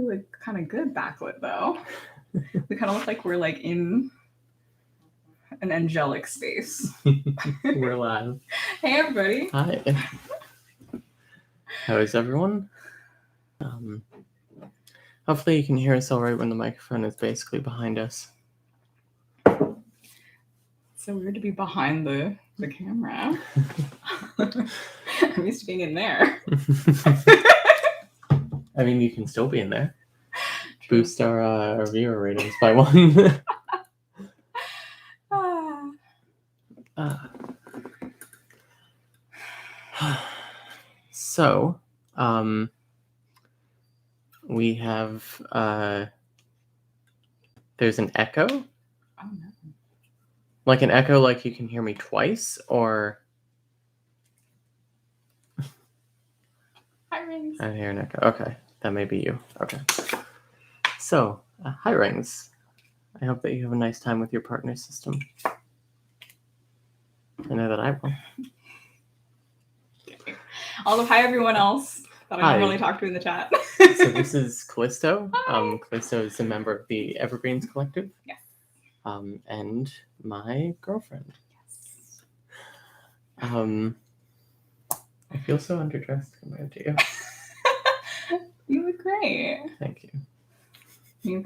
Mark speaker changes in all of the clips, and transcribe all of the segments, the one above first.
Speaker 1: We look kind of good backlit though. We kind of look like we're like in an angelic space.
Speaker 2: We're live.
Speaker 1: Hey everybody.
Speaker 2: Hi. How is everyone? Hopefully you can hear us all right when the microphone is basically behind us.
Speaker 1: It's so weird to be behind the camera. I'm used to being in there.
Speaker 2: I mean, you can still be in there. True. Boost our viewer ratings by one. So, we have, there's an echo.
Speaker 1: Oh no.
Speaker 2: Like an echo, like you can hear me twice, or...
Speaker 1: Hi, Rings.
Speaker 2: I hear an echo. Okay, that may be you. Okay. So, hi, Rings. I hope that you have a nice time with your partner system. I know that I will.
Speaker 1: Also, hi everyone else that I normally talk to in the chat.
Speaker 2: So this is Callisto. Callisto is a member of the Evergreens Collective.
Speaker 1: Yes.
Speaker 2: And my girlfriend.
Speaker 1: Yes.
Speaker 2: I feel so underdressed compared to you.
Speaker 1: You look great.
Speaker 2: Thank you.
Speaker 1: You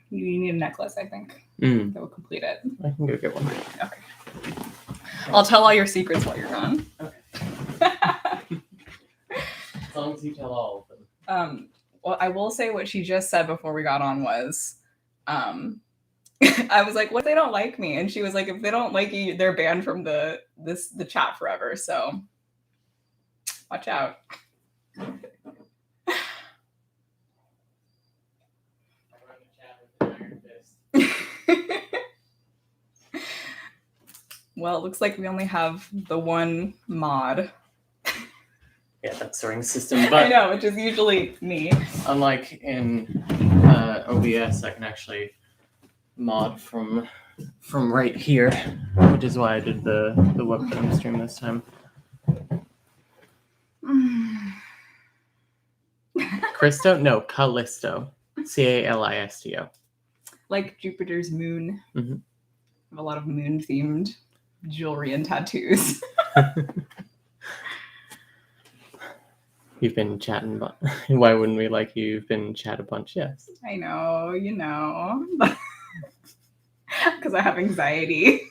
Speaker 1: need a necklace, I think.
Speaker 2: That
Speaker 1: will complete it.
Speaker 2: I can go get one.
Speaker 1: Okay. I'll tell all your secrets while you're gone.
Speaker 2: Okay. As long as you tell all of them.
Speaker 1: Well, I will say what she just said before we got on was, I was like, what if they don't like me? And she was like, if they don't like you, they're banned from the chat forever. So watch out. Well, it looks like we only have the one mod.
Speaker 2: Yeah, that's the ring system. But
Speaker 1: I know, which is usually me.
Speaker 2: Unlike in OBS, I can actually mod from right here, which is why I did the webcam stream this time. Callisto? No, Callisto. Calisto.
Speaker 1: Like Jupiter's moon.
Speaker 2: Mm-hmm.
Speaker 1: I have a lot of moon-themed jewelry and tattoos.
Speaker 2: You've been chatting about... Why wouldn't we like you? You've been chat a bunch, yes.
Speaker 1: I know, you know. Because I have anxiety.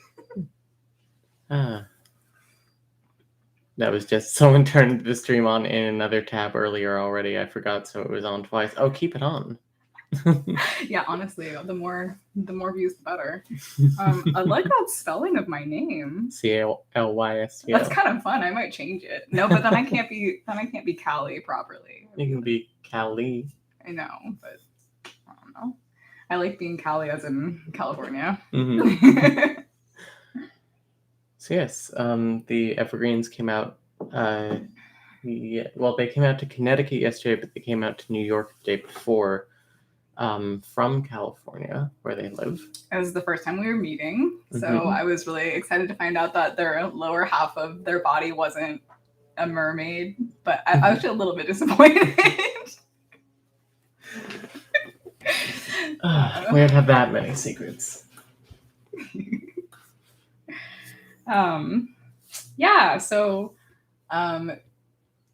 Speaker 2: That was just someone turned the stream on in another tab earlier already. I forgot, so it was on twice. Oh, keep it on.
Speaker 1: Yeah, honestly, the more views, the better. I like that spelling of my name.
Speaker 2: Callysto.
Speaker 1: That's kind of fun. I might change it. No, but then I can't be Callie properly.
Speaker 2: You can be Callie.
Speaker 1: I know, but I don't know. I like being Cali as in California.
Speaker 2: Mm-hmm. So yes, the Evergreens came out. They came out to Connecticut yesterday, but they came out to New York the day before. From California, where they live. It
Speaker 1: was the first time we were meeting, so I was really excited to find out that their lower half of their body wasn't a mermaid, but I was actually a little bit disappointed.
Speaker 2: We don't have that many secrets.
Speaker 1: Yeah, so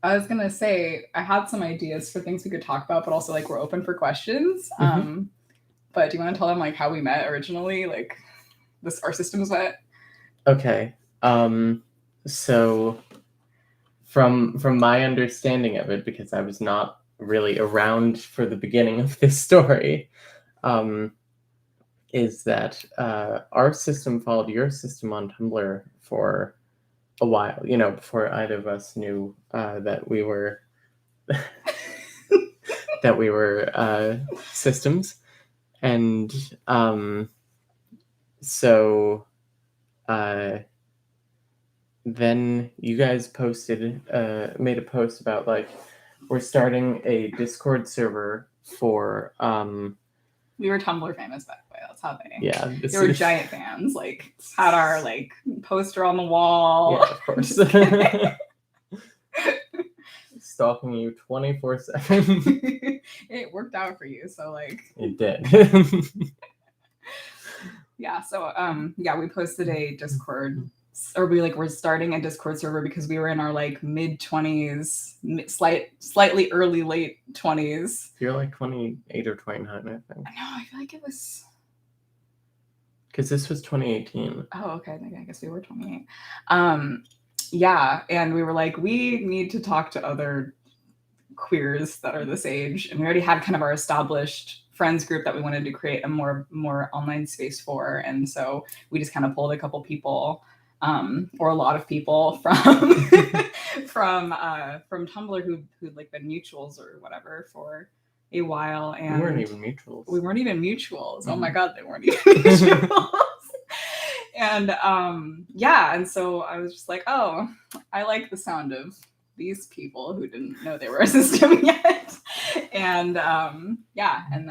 Speaker 1: I was gonna say I had some ideas for things we could talk about, but also like we're open for questions. But do you want to tell them like how we met originally, like our systems met?
Speaker 2: Okay. So from my understanding of it, because I was not really around for the beginning of this story, is that our system followed your system on Tumblr for a while, before either of us knew that we were systems, and so then you guys made a post about like we're starting a Discord server for
Speaker 1: we were Tumblr famous, by the way. That's how
Speaker 2: they
Speaker 1: were giant fans. Like had our poster on the wall.
Speaker 2: Yeah, of course. stalking you 24/7.
Speaker 1: It worked out for you, so like
Speaker 2: It did.
Speaker 1: yeah. So yeah, we posted a Discord, or we like were starting a Discord server because we were in our like mid-20s, slightly early late 20s.
Speaker 2: You're like 28 or 29, I think.
Speaker 1: No, I feel like it was.
Speaker 2: Because this was 2018.
Speaker 1: Oh, okay. I guess we were 28. Yeah, and we were like, we need to talk to other queers that are this age, and we already had kind of our established friends group that we wanted to create a more online space for, and so we just kind of pulled a couple people, or a lot of people from from Tumblr who like been mutuals or whatever for a while, and
Speaker 2: we weren't even mutuals.
Speaker 1: Oh my god, they weren't even mutuals. And yeah, and so I was just like, oh, I like the sound of these people who didn't know they were a system yet. And yeah, and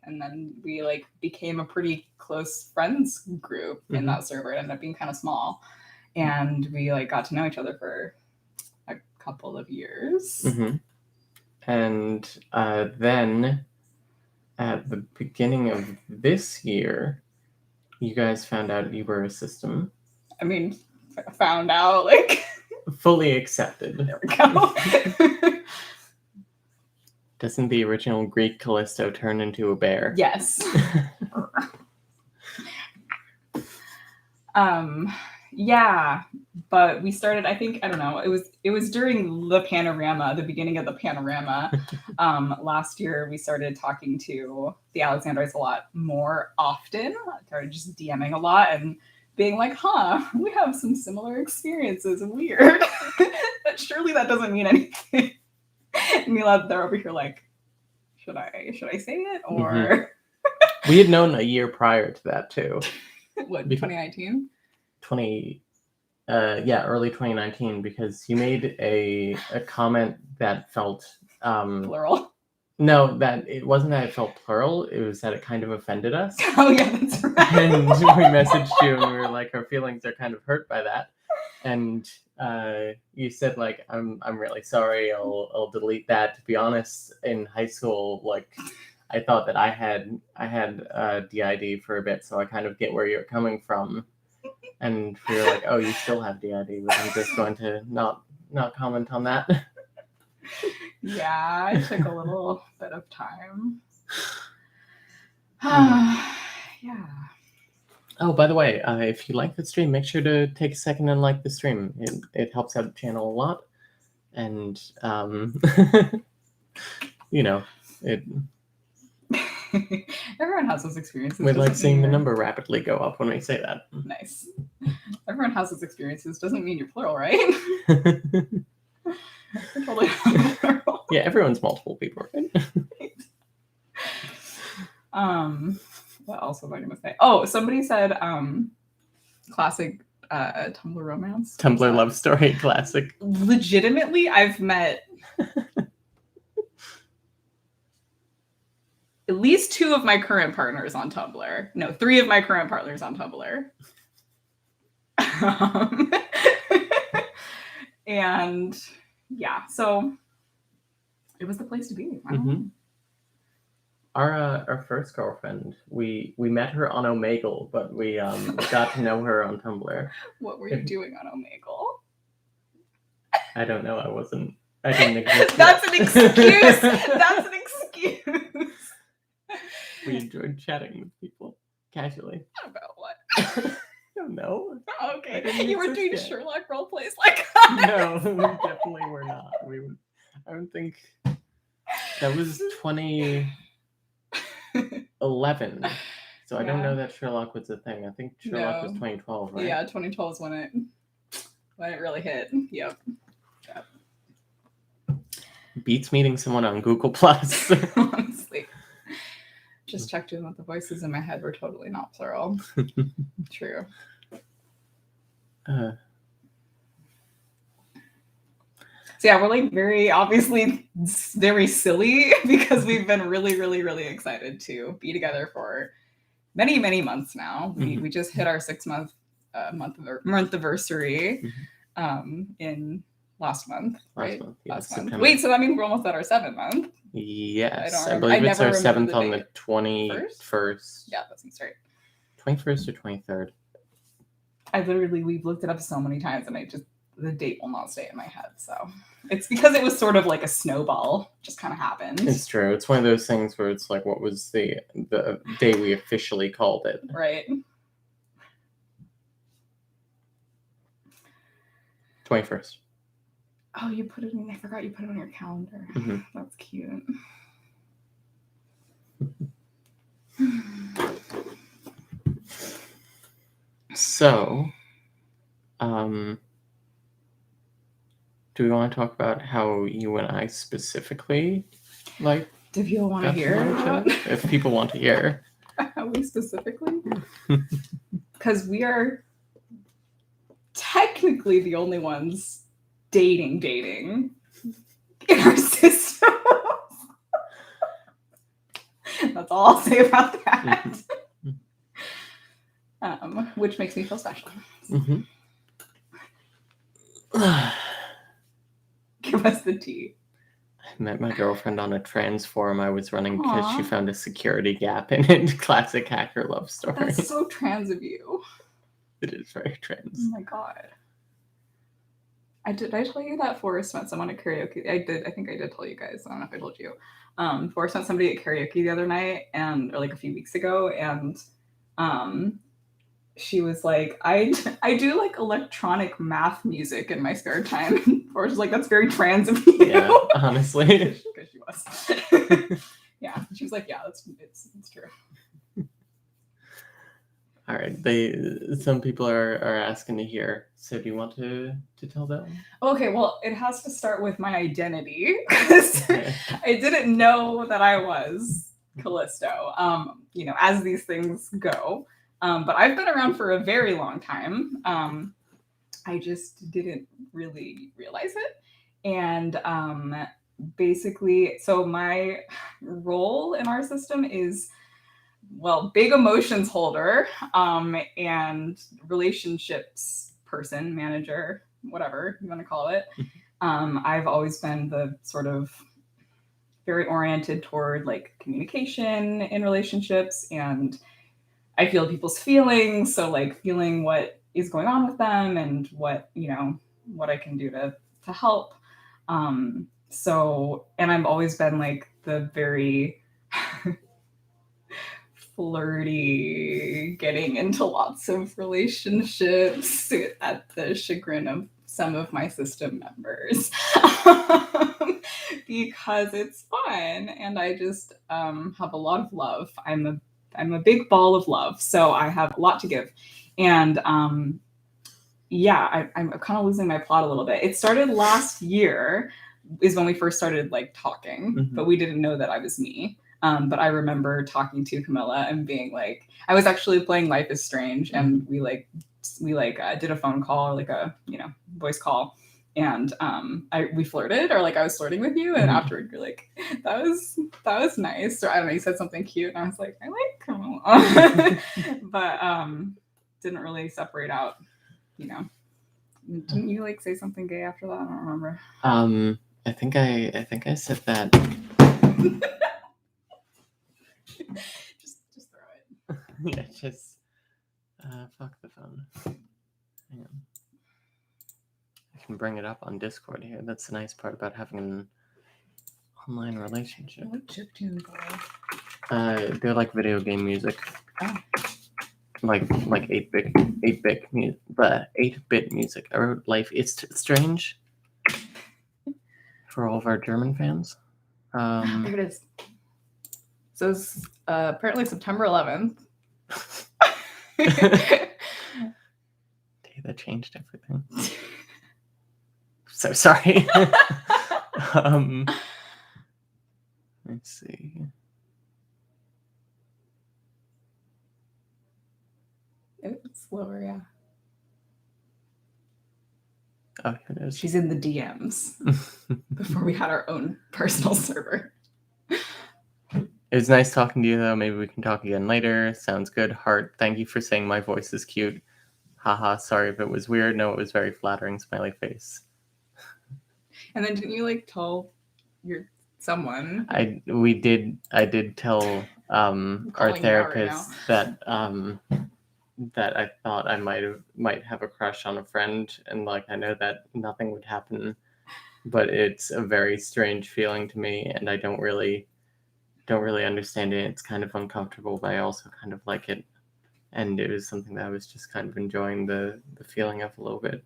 Speaker 1: then we like became a pretty close friends group in that server. It ended up being kind of small, and we like got to know each other for a couple of years.
Speaker 2: And then at the beginning of this year, you guys found out you were a system.
Speaker 1: I mean, found out, like
Speaker 2: fully accepted.
Speaker 1: There we go.
Speaker 2: Doesn't the original Greek Callisto turn into a bear?
Speaker 1: Yes. Yeah, but we started, I think, I don't know, it was during the panorama, the beginning of the panorama. Last year we started talking to the Alexandrites a lot more often. Started just DMing a lot and being like, we have some similar experiences. Weird. But surely that doesn't mean anything. Mila, they're over here like, should I say it? Or
Speaker 2: we had known a year prior to that too.
Speaker 1: What, 2019?
Speaker 2: Early 2019, because you made a comment that felt
Speaker 1: plural.
Speaker 2: No, that it wasn't that it felt plural, it was that it kind of offended us.
Speaker 1: Oh yeah, that's right.
Speaker 2: And we messaged you and we were like, our feelings are kind of hurt by that. And you said like, I'm really sorry, I'll delete that. To be honest, in high school, like I thought that I had DID for a bit, so I kind of get where you're coming from. And we were like, oh, you still have DID, but I'm just going to not comment on that.
Speaker 1: Yeah, it took a little bit of time. Yeah.
Speaker 2: Oh, by the way, if you like the stream, make sure to take a second and like the stream. It helps out the channel a lot. And, you know, it...
Speaker 1: Everyone has those experiences.
Speaker 2: We like seeing the number rapidly go up when we say that.
Speaker 1: Nice. Everyone has those experiences. Doesn't mean you're plural, right? You're totally plural.
Speaker 2: Yeah, everyone's multiple people, right?
Speaker 1: What else was I gonna say? Oh, somebody said classic Tumblr romance.
Speaker 2: Tumblr love story classic.
Speaker 1: Legitimately, I've met at least 2 of my current partners on Tumblr. No, 3 of my current partners on Tumblr. And yeah, so it was the place to be.
Speaker 2: Our first girlfriend, we met her on Omegle, but we got to know her on Tumblr.
Speaker 1: What were you doing on Omegle?
Speaker 2: I don't know. I didn't exist.
Speaker 1: That's an excuse. That's an excuse.
Speaker 2: We enjoyed chatting with people casually.
Speaker 1: About what?
Speaker 2: I don't know.
Speaker 1: Oh, okay. You were doing Sherlock role plays like that.
Speaker 2: No, we definitely were not. I don't think that was 2011. So I don't know that Sherlock was a thing. I think Sherlock was 2012, right?
Speaker 1: Yeah, 2012 is when it really hit. Yep.
Speaker 2: Beats meeting someone on Google Plus.
Speaker 1: Honestly. Just checked in with the voices in my head were totally not plural. True. So yeah, we're like very obviously very silly because we've been really, really, really excited to be together for many, many months now. We just hit our 6-month month anniversary in last month, right?
Speaker 2: Yeah,
Speaker 1: Last month.
Speaker 2: September.
Speaker 1: Wait, so that means we're almost at our 7th month.
Speaker 2: Yes,
Speaker 1: I
Speaker 2: I believe it's
Speaker 1: never
Speaker 2: our
Speaker 1: remember
Speaker 2: 7th on the
Speaker 1: date.
Speaker 2: 21st.
Speaker 1: Yeah, that seems right.
Speaker 2: 21st or 23rd.
Speaker 1: We've looked it up so many times, and the date will not stay in my head. So it's because it was sort of like a snowball, just kind of happened.
Speaker 2: It's true. It's one of those things where it's like, what was the day we officially called it?
Speaker 1: Right.
Speaker 2: 21st.
Speaker 1: Oh, you put it in. I forgot you put it on your calendar.
Speaker 2: Mm-hmm.
Speaker 1: That's cute.
Speaker 2: So, do we want to talk about how you and I specifically, like,
Speaker 1: do people want to hear
Speaker 2: about if people want to hear
Speaker 1: how we specifically? Because we are technically the only ones dating in our system. That's all I'll say about that. Which makes me feel special.
Speaker 2: Mm-hmm.
Speaker 1: Give us the tea.
Speaker 2: I met my girlfriend on a trans forum I was running because she found a security gap in it. Classic hacker love story.
Speaker 1: That's so trans of you.
Speaker 2: It is very trans.
Speaker 1: Oh my god. Did I tell you that Forrest met someone at karaoke? I did. I think I did tell you guys. I don't know if I told you. Forrest met somebody at karaoke the other night, or like a few weeks ago, and she was like, I do like electronic math music in my spare time. Forrest was like, that's very trans of you.
Speaker 2: Yeah, honestly.
Speaker 1: Because she was. Yeah, she was like, yeah, it's true.
Speaker 2: All right, some people are asking to hear. So do you want to tell them?
Speaker 1: Okay, well, it has to start with my identity because I didn't know that I was Callisto. As these things go. But I've been around for a very long time. I just didn't really realize it. And basically, so my role in our system is, big emotions holder, and relationships person, manager, whatever you want to call it. I've always been the sort of very oriented toward like communication in relationships, and I feel people's feelings. So like feeling what is going on with them and what I can do to help. And I've always been like the very flirty, getting into lots of relationships at the chagrin of some of my system members, because it's fun and I just have a lot of love. I'm a big ball of love, so I have a lot to give. And I'm kind of losing my plot a little bit. It started last year is when we first started like talking, but we didn't know that I was me. But I remember talking to Camilla and being like, I was actually playing Life is Strange, and we did a phone call, or like a voice call, and we flirted, or like I was flirting with you, and afterward you're like, that was nice, or I don't know, you said something cute, and I was like, I like Camilla, but didn't really separate out, Didn't you like say something gay after that? I don't remember.
Speaker 2: I think I said that.
Speaker 1: just throw it.
Speaker 2: Yeah, just fuck the phone. Hang on. I can bring it up on Discord here. That's the nice part about having an online relationship.
Speaker 1: What chiptune go?
Speaker 2: They're like video game music.
Speaker 1: Oh.
Speaker 2: Like 8-bit music, but 8-bit music. I wrote Life is Strange for all of our German fans.
Speaker 1: There it is. So it's apparently September 11th.
Speaker 2: Day that changed everything. So sorry. Let's see.
Speaker 1: It's lower, yeah.
Speaker 2: Oh, here it is.
Speaker 1: She's in the DMs before we had our own personal server.
Speaker 2: It was nice talking to you, though. Maybe we can talk again later. Sounds good. Heart, thank you for saying my voice is cute. Haha, sorry if it was weird. No, it was very flattering. Smiley face.
Speaker 1: And then didn't you like tell your someone?
Speaker 2: I did tell our
Speaker 1: calling you out right
Speaker 2: therapist that that I thought I might have a crush on a friend, and like I know that nothing would happen, but it's a very strange feeling to me, and I don't really understand it. It's kind of uncomfortable, but I also kind of like it, and it was something that I was just kind of enjoying the feeling of a little bit.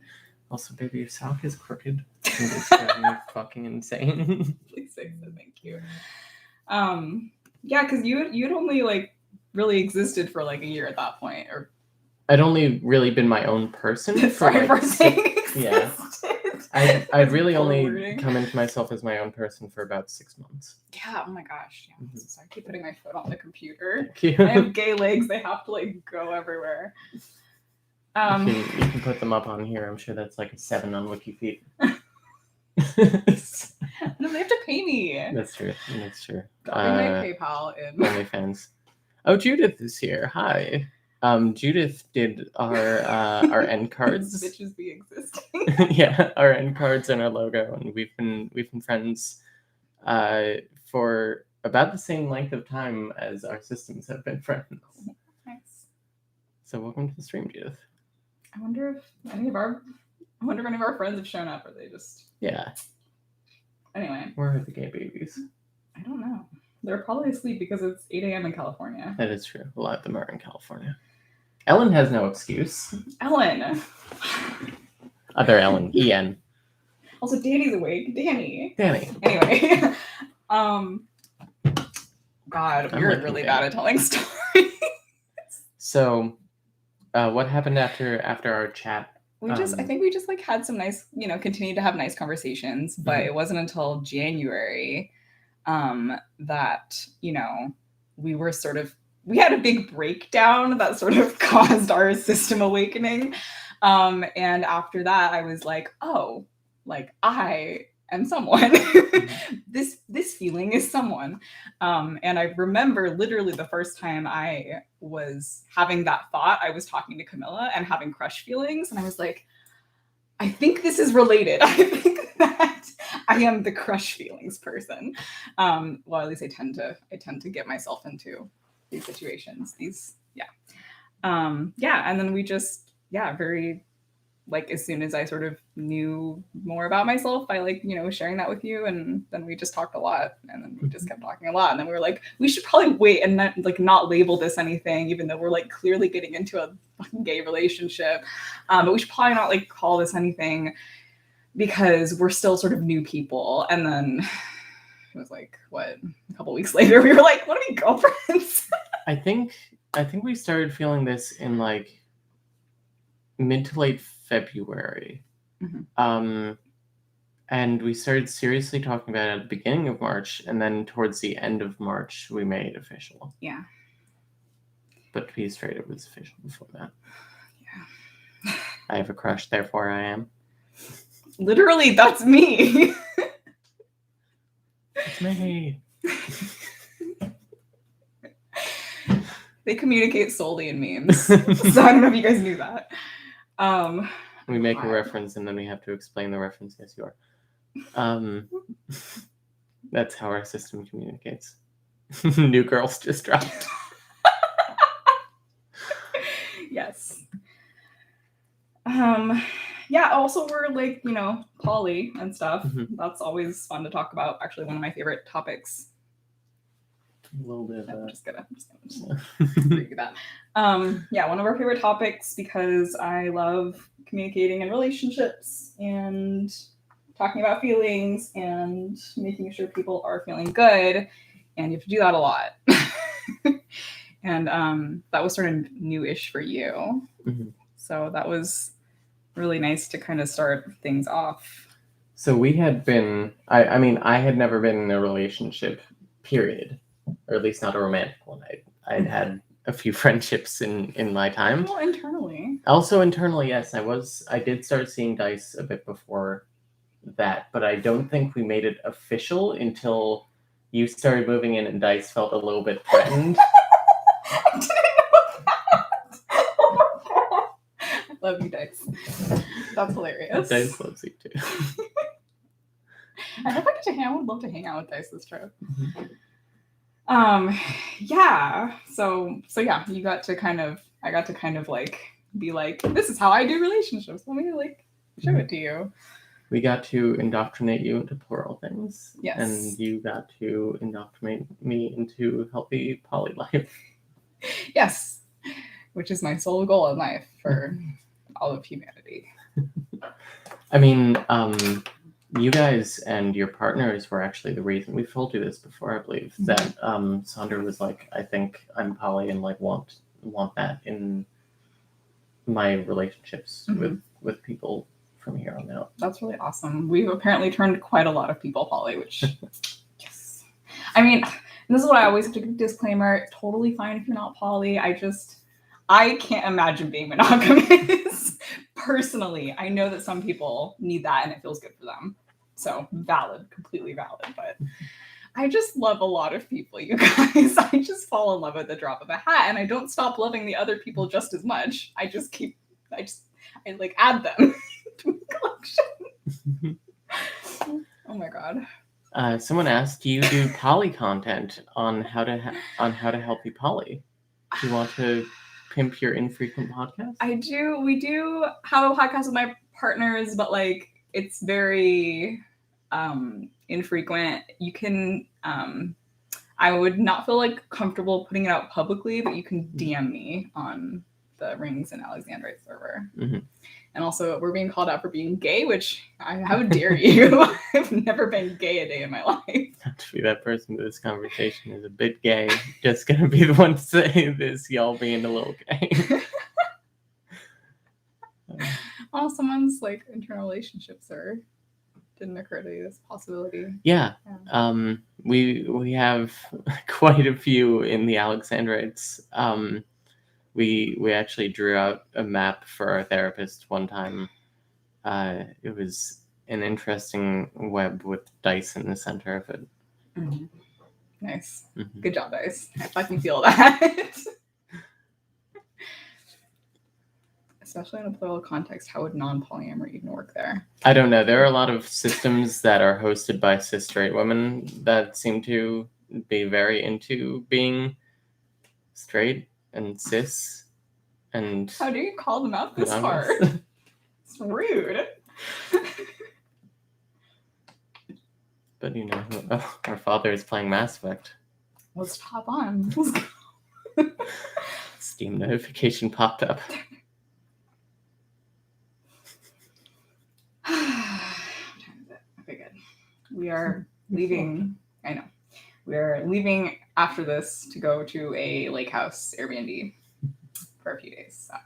Speaker 2: Also, baby, your sock is crooked. And it's driving me fucking insane.
Speaker 1: Please fix it, thank you. Yeah, because you'd only like really existed for like a year at that point, or
Speaker 2: I'd only really been my own person for
Speaker 1: sorry
Speaker 2: like
Speaker 1: for saying
Speaker 2: yeah.
Speaker 1: existed.
Speaker 2: I'd really
Speaker 1: Poor
Speaker 2: only
Speaker 1: wording.
Speaker 2: come into myself as my own person for about 6 months.
Speaker 1: Yeah, oh my gosh. Yeah, I'm so sorry. I keep putting my foot on the computer.
Speaker 2: Thank
Speaker 1: I
Speaker 2: you.
Speaker 1: have gay legs, they have to like go everywhere.
Speaker 2: You can put them up on here. I'm sure that's like a 7 on WikiFeet.
Speaker 1: No, they have to pay me.
Speaker 2: That's true. That's true.
Speaker 1: Got me my PayPal in.
Speaker 2: OnlyFans. Oh, Judith is here. Hi. Judith did our end cards.
Speaker 1: Bitches be existing.
Speaker 2: Yeah, our end cards and our logo, and we've been friends for about the same length of time as our systems have been friends.
Speaker 1: Nice.
Speaker 2: So welcome to the stream, Judith.
Speaker 1: I wonder if any of our friends have shown up, or they just
Speaker 2: Yeah.
Speaker 1: Anyway.
Speaker 2: Where are the gay babies?
Speaker 1: I don't know. They're probably asleep because it's 8 a.m. in California.
Speaker 2: That is true. A lot of them are in California. Ellen has no excuse.
Speaker 1: Ellen.
Speaker 2: Other Ellen. En.
Speaker 1: Also, Danny's awake. Danny.
Speaker 2: Anyway.
Speaker 1: God,
Speaker 2: I'm
Speaker 1: you're
Speaker 2: looking
Speaker 1: really
Speaker 2: bad.
Speaker 1: bad at telling stories.
Speaker 2: So, what happened after our chat?
Speaker 1: I think we just like had some nice, continued to have nice conversations, but it wasn't until January that, we had a big breakdown that sort of caused our system awakening. And after that, I was like, oh, like I am someone. This feeling is someone. And I remember literally the first time I was having that thought, I was talking to Camilla and having crush feelings. And I was like, I think this is related. I think that I am the crush feelings person. Well, at least I tend to get myself into these situations. And then we just, very, like, as soon as I sort of knew more about myself, I was sharing that with you, and then we just talked a lot, and then we just kept talking a lot, and then we were like, we should probably wait and not label this anything, even though we're like clearly getting into a fucking gay relationship, but we should probably not call this anything because we're still sort of new people. And then it was like, what, a couple weeks later, we were like, what are we, girlfriends?
Speaker 2: I think we started feeling this in like mid to late February. And we started seriously talking about it at the beginning of March, and then towards the end of March we made it official.
Speaker 1: Yeah.
Speaker 2: But to be straight, it was official before that.
Speaker 1: Yeah.
Speaker 2: I have a crush, therefore I am.
Speaker 1: Literally, that's me.
Speaker 2: It's me.
Speaker 1: They communicate solely in memes. So I don't know if you guys knew that.
Speaker 2: We make a reference and then we have to explain the reference. Yes, you are. That's how our system communicates. New Girls just dropped.
Speaker 1: Yes. Also we're like, poly and stuff. That's always fun to talk about. Actually, one of my favorite topics.
Speaker 2: A little bit.
Speaker 1: I'm just gonna read that. One of our favorite topics, because I love communicating in relationships and talking about feelings and making sure people are feeling good, and you have to do that a lot. And that was sort of new-ish for you. So that was really nice to kind of start things off.
Speaker 2: So we had been, I had never been in a relationship, period. Or at least not a romantic one. I'd had a few friendships in my time.
Speaker 1: Well, internally.
Speaker 2: Also internally, yes. I did start seeing Dice a bit before that, but I don't think we made it official until you started moving in and Dice felt a little bit threatened.
Speaker 1: I didn't know that. Oh my God. I love you, Dice. That's hilarious.
Speaker 2: Dice loves you too.
Speaker 1: I hope I get to hang. I would love to hang out with Dice this trip.
Speaker 2: Mhm.
Speaker 1: Yeah. So yeah, I got to kind of like be like, this is how I do relationships. Let me like show it to you.
Speaker 2: We got to indoctrinate you into plural things.
Speaker 1: Yes.
Speaker 2: And you got to indoctrinate me into healthy poly life.
Speaker 1: Yes. Which is my sole goal in life for all of humanity.
Speaker 2: I mean, you guys and your partners were actually the reason, we've told you this before, I believe, that Sandra was like, I think I'm poly and like want that in my relationships with people from here on out.
Speaker 1: That's really awesome. We've apparently turned quite a lot of people poly, which yes. I mean, this is what I always have to give a disclaimer. Totally fine if you're not poly. I can't imagine being monogamous. Personally, I know that some people need that and it feels good for them. So valid, completely valid. But I just love a lot of people, you guys. I just fall in love at the drop of a hat, and I don't stop loving the other people just as much. I like add them to my collection. Oh my god.
Speaker 2: Someone asked, do you do poly content on how to help you poly? Do you want to pimp your infrequent podcast?
Speaker 1: I do. We do have a podcast with my partners, but like it's very infrequent. You can I would not feel like comfortable putting it out publicly, but you can DM me on the Rings and Alexandrite server. And also, we're being called out for being gay, which how dare you? I've never been gay a day in my life.
Speaker 2: Not to be that person, but this conversation is a bit gay. Just gonna be the one to say this, y'all being a little gay.
Speaker 1: Oh, someone's like internal relationships or didn't occur to you this possibility.
Speaker 2: Yeah. We have quite a few in the Alexandrites. We actually drew out a map for our therapist one time. It was an interesting web with dice in the center of it.
Speaker 1: Nice. Good job, Dice. I can feel that. Especially in a plural context, how would non-polyamory even work there?
Speaker 2: I don't know. There are a lot of systems that are hosted by cis straight women that seem to be very into being straight and cis. And
Speaker 1: how do you call them out this far? It's rude.
Speaker 2: But you know, our father is playing Mass Effect.
Speaker 1: Let's hop on.
Speaker 2: Steam notification popped up.
Speaker 1: Okay, good. We are leaving. I know. We are leaving after this to go to a lake house Airbnb for a few days. So,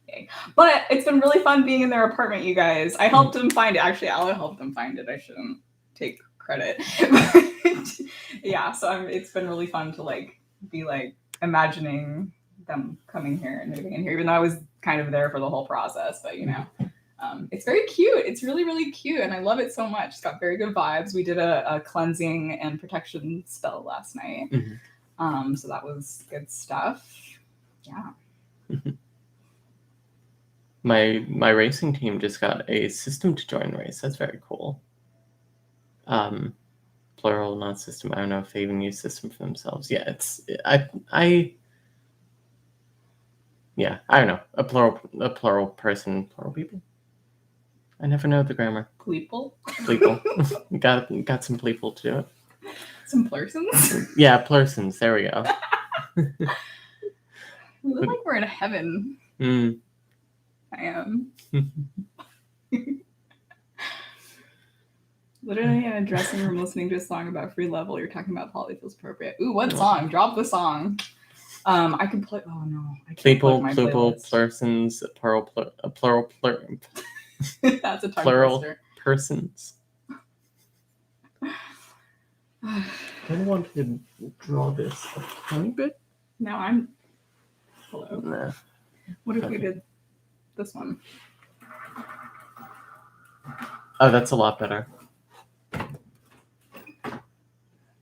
Speaker 1: yay. But it's been really fun being in their apartment, you guys. I helped them find it. Actually, Ella helped them find it. I shouldn't take credit. Yeah, so it's been really fun to like be like imagining them coming here and moving in here, even though I was kind of there for the whole process. But you know. It's very cute. It's really, really cute. And I love it so much. It's got very good vibes. We did a cleansing and protection spell last night. So that was good stuff. Yeah.
Speaker 2: My racing team just got a system to join race. That's very cool. Plural, not system. I don't know if they even use system for themselves. Yeah, I don't know. A plural person, plural people. I never know the grammar.
Speaker 1: Pleeple?
Speaker 2: Got some pleeple to do it.
Speaker 1: Some plursons?
Speaker 2: Yeah, plursons. There we go.
Speaker 1: We look like we're in heaven. I am. Literally in a dressing room listening to a song about free level. You're talking about poly feels appropriate. Ooh, what song? Drop the song. I can play. Oh no, I can't
Speaker 2: Pleeple, plursons, plural.
Speaker 1: That's a tongue
Speaker 2: plural
Speaker 1: twister.
Speaker 2: Persons. I want to draw this a tiny bit.
Speaker 1: Now I'm. Hello.
Speaker 2: Nah.
Speaker 1: What if we did this one?
Speaker 2: Oh, that's a lot better.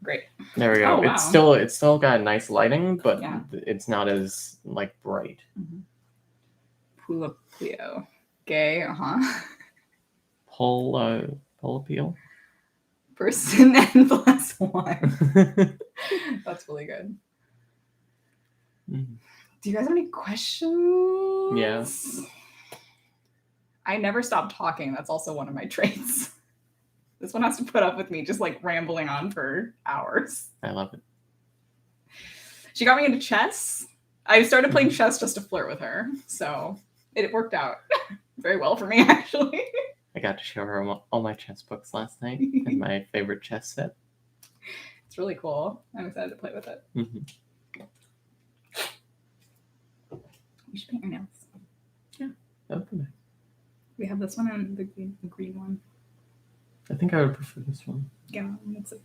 Speaker 1: Great.
Speaker 2: There we go.
Speaker 1: Oh, wow.
Speaker 2: It's still got nice lighting, but it's not as like bright.
Speaker 1: Pulio. Gay,
Speaker 2: Pull appeal.
Speaker 1: person n+1. That's really good. Do you guys have any questions?
Speaker 2: Yeah.
Speaker 1: I never stop talking. That's also one of my traits. This one has to put up with me just like rambling on for hours.
Speaker 2: I love it.
Speaker 1: She got me into chess. I started playing chess just to flirt with her. So it worked out very well for me, actually.
Speaker 2: I got to show her all my chess books last night and my favorite chess set.
Speaker 1: It's really cool. I'm excited to play with it.
Speaker 2: Mm-hmm.
Speaker 1: You should paint your nails.
Speaker 2: Yeah, that would be nice.
Speaker 1: We have this one and the green one.
Speaker 2: I think I would prefer this one.
Speaker 1: Yeah, that's it.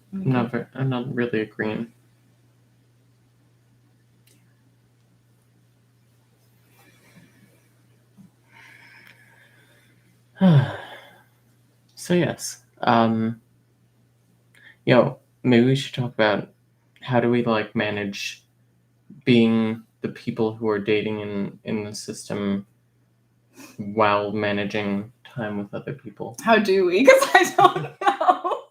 Speaker 2: I'm not really a green. So yes, maybe we should talk about how do we like manage being the people who are dating in the system while managing time with other people.
Speaker 1: How do we? Because I don't know.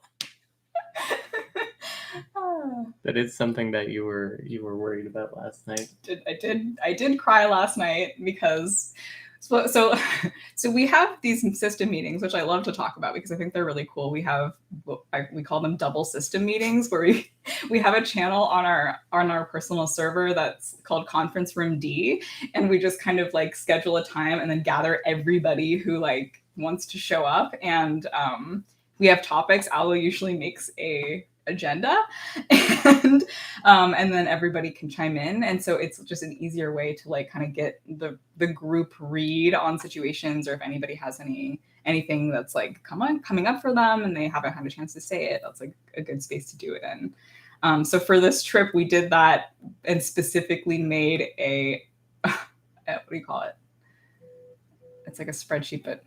Speaker 2: That is something that you were worried about last night.
Speaker 1: I did cry last night because so we have these system meetings, which I love to talk about because I think they're really cool. We call them double system meetings, where we have a channel on our personal server that's called Conference Room D, and we just kind of like schedule a time and then gather everybody who like wants to show up, and we have topics. Aloe usually makes a agenda, and then everybody can chime in, and so it's just an easier way to like kind of get the group read on situations, or if anybody has anything that's like coming up for them and they haven't had a chance to say it, that's like a good space to do it in. So for this trip we did that and specifically made a what do you call it? It's like a spreadsheet, but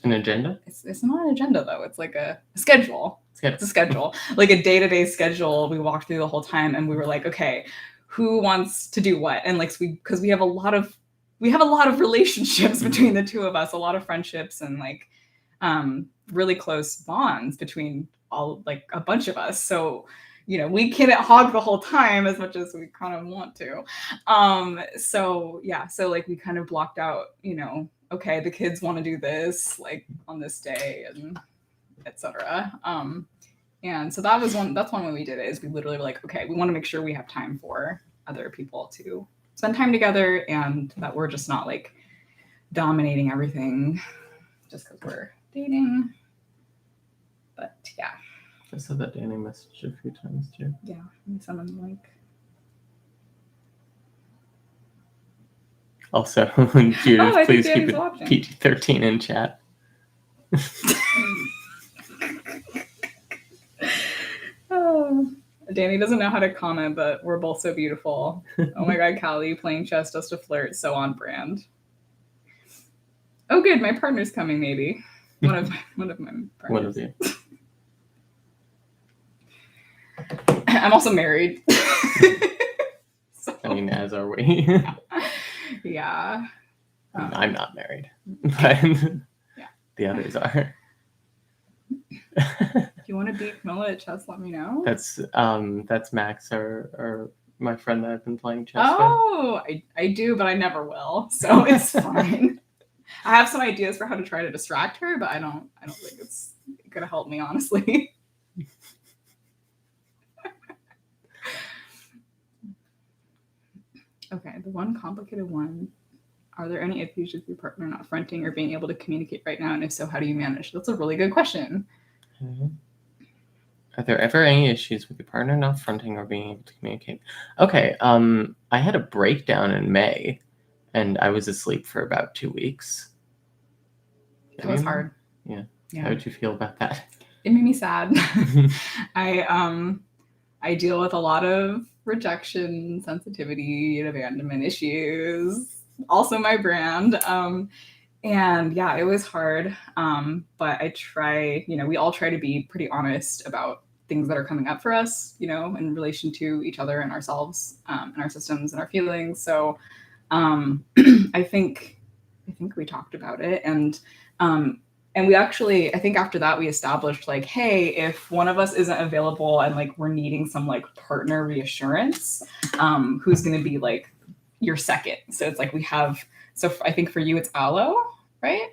Speaker 2: an agenda?
Speaker 1: It's not an agenda though. It's like a schedule. It's a schedule, like a day-to-day schedule. We walked through the whole time, and we were like, okay, who wants to do what? And like, because we have a lot of relationships between the two of us, a lot of friendships, and like really close bonds between all like a bunch of us. So we can't hog the whole time as much as we kind of want to. So like we kind of blocked out, okay, the kids want to do this like on this day and etc. And so that's one way we did it, is we literally were like, okay, we want to make sure we have time for other people to spend time together, and that we're just not like dominating everything just because we're dating. But yeah.
Speaker 2: I saw that Danny messaged a few times too.
Speaker 1: Yeah, someone like.
Speaker 2: Also, Judith, please keep it
Speaker 1: watching.
Speaker 2: PG-13 in chat.
Speaker 1: Oh, Danny doesn't know how to comment, but we're both so beautiful. Oh my God, Callie playing chess just to flirt, so on brand. Oh, good, my partner's coming. Maybe one of my partners.
Speaker 2: One of you.
Speaker 1: I'm also married.
Speaker 2: So. I mean, as are we.
Speaker 1: Yeah.
Speaker 2: I'm not married, but
Speaker 1: yeah.
Speaker 2: The others are.
Speaker 1: If you want to beat Camilla at chess, let me know.
Speaker 2: That's Max, or my friend that I've been playing chess with.
Speaker 1: Oh, I do, but I never will, so it's fine. I have some ideas for how to try to distract her, but I don't think it's gonna help me, honestly. Okay, the one complicated one. Are there any issues with your partner not fronting or being able to communicate right now? And if so, how do you manage? That's a really good question.
Speaker 2: Mm-hmm. Are there ever any issues with your partner not fronting or being able to communicate? Okay, I had a breakdown in May, and I was asleep for about 2 weeks.
Speaker 1: That was hard.
Speaker 2: Yeah. How did you feel about that?
Speaker 1: It made me sad. I deal with a lot of rejection, sensitivity, and abandonment issues. Also my brand. And yeah, it was hard. But I try, we all try to be pretty honest about things that are coming up for us, in relation to each other and ourselves, and our systems and our feelings. So I think we talked about it. And And we actually, I think after that, we established like, hey, if one of us isn't available and like we're needing some like partner reassurance, who's going to be like your second? So it's like we have, so I think for you, it's Aloe, right?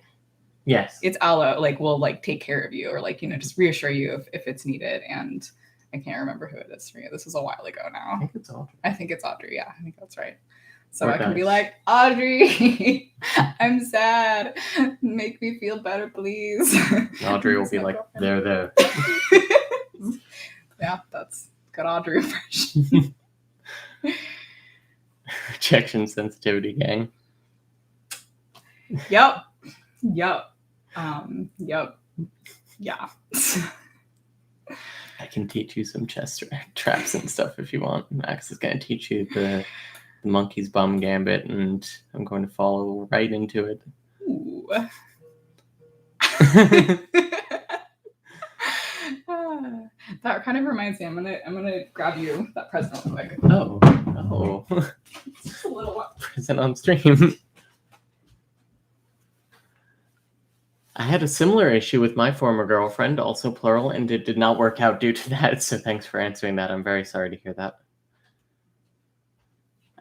Speaker 2: Yes.
Speaker 1: It's Aloe. Like we'll like take care of you or like, you know, just reassure you if it's needed. And I can't remember who it is for you. This was a while ago now.
Speaker 2: I think it's Audrey.
Speaker 1: I think it's Audrey. Yeah, I think that's right. So
Speaker 2: Or
Speaker 1: I can be
Speaker 2: Dice.
Speaker 1: like, Audrey, I'm sad. Make me feel better, please.
Speaker 2: Audrey will
Speaker 1: It's
Speaker 2: be
Speaker 1: my
Speaker 2: like,
Speaker 1: girlfriend.
Speaker 2: there.
Speaker 1: Yeah, that's good Audrey impression.
Speaker 2: Rejection sensitivity gang.
Speaker 1: Yep. Yeah.
Speaker 2: I can teach you some chest traps and stuff if you want. Max is going to teach you the monkey's bum gambit, and I'm going to follow right into it.
Speaker 1: Ooh. That kind of reminds me. I'm gonna grab you that present real quick.
Speaker 2: Oh.
Speaker 1: Just a little one.
Speaker 2: Present on stream. I had a similar issue with my former girlfriend, also plural, and it did not work out due to that, so thanks for answering that. I'm very sorry to hear that.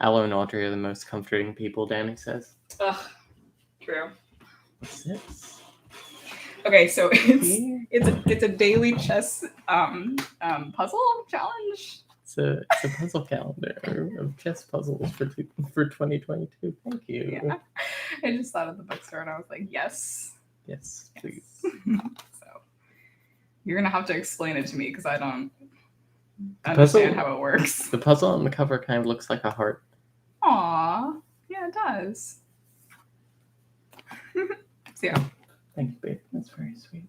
Speaker 2: Aloe and Audrey are the most comforting people, Danny says.
Speaker 1: Ugh, true.
Speaker 2: What's this?
Speaker 1: Okay, so it's a daily chess puzzle challenge.
Speaker 2: It's a puzzle calendar of chess puzzles for 2022. Thank you.
Speaker 1: Yeah. I just thought of the bookstore and I was like, yes.
Speaker 2: Yes, please.
Speaker 1: So you're gonna have to explain it to me because I don't
Speaker 2: The
Speaker 1: understand
Speaker 2: puzzle-
Speaker 1: how it works.
Speaker 2: The puzzle on the cover kind of looks like a heart.
Speaker 1: Aw, yeah, it does. So yeah.
Speaker 2: Thank you, babe. That's very sweet.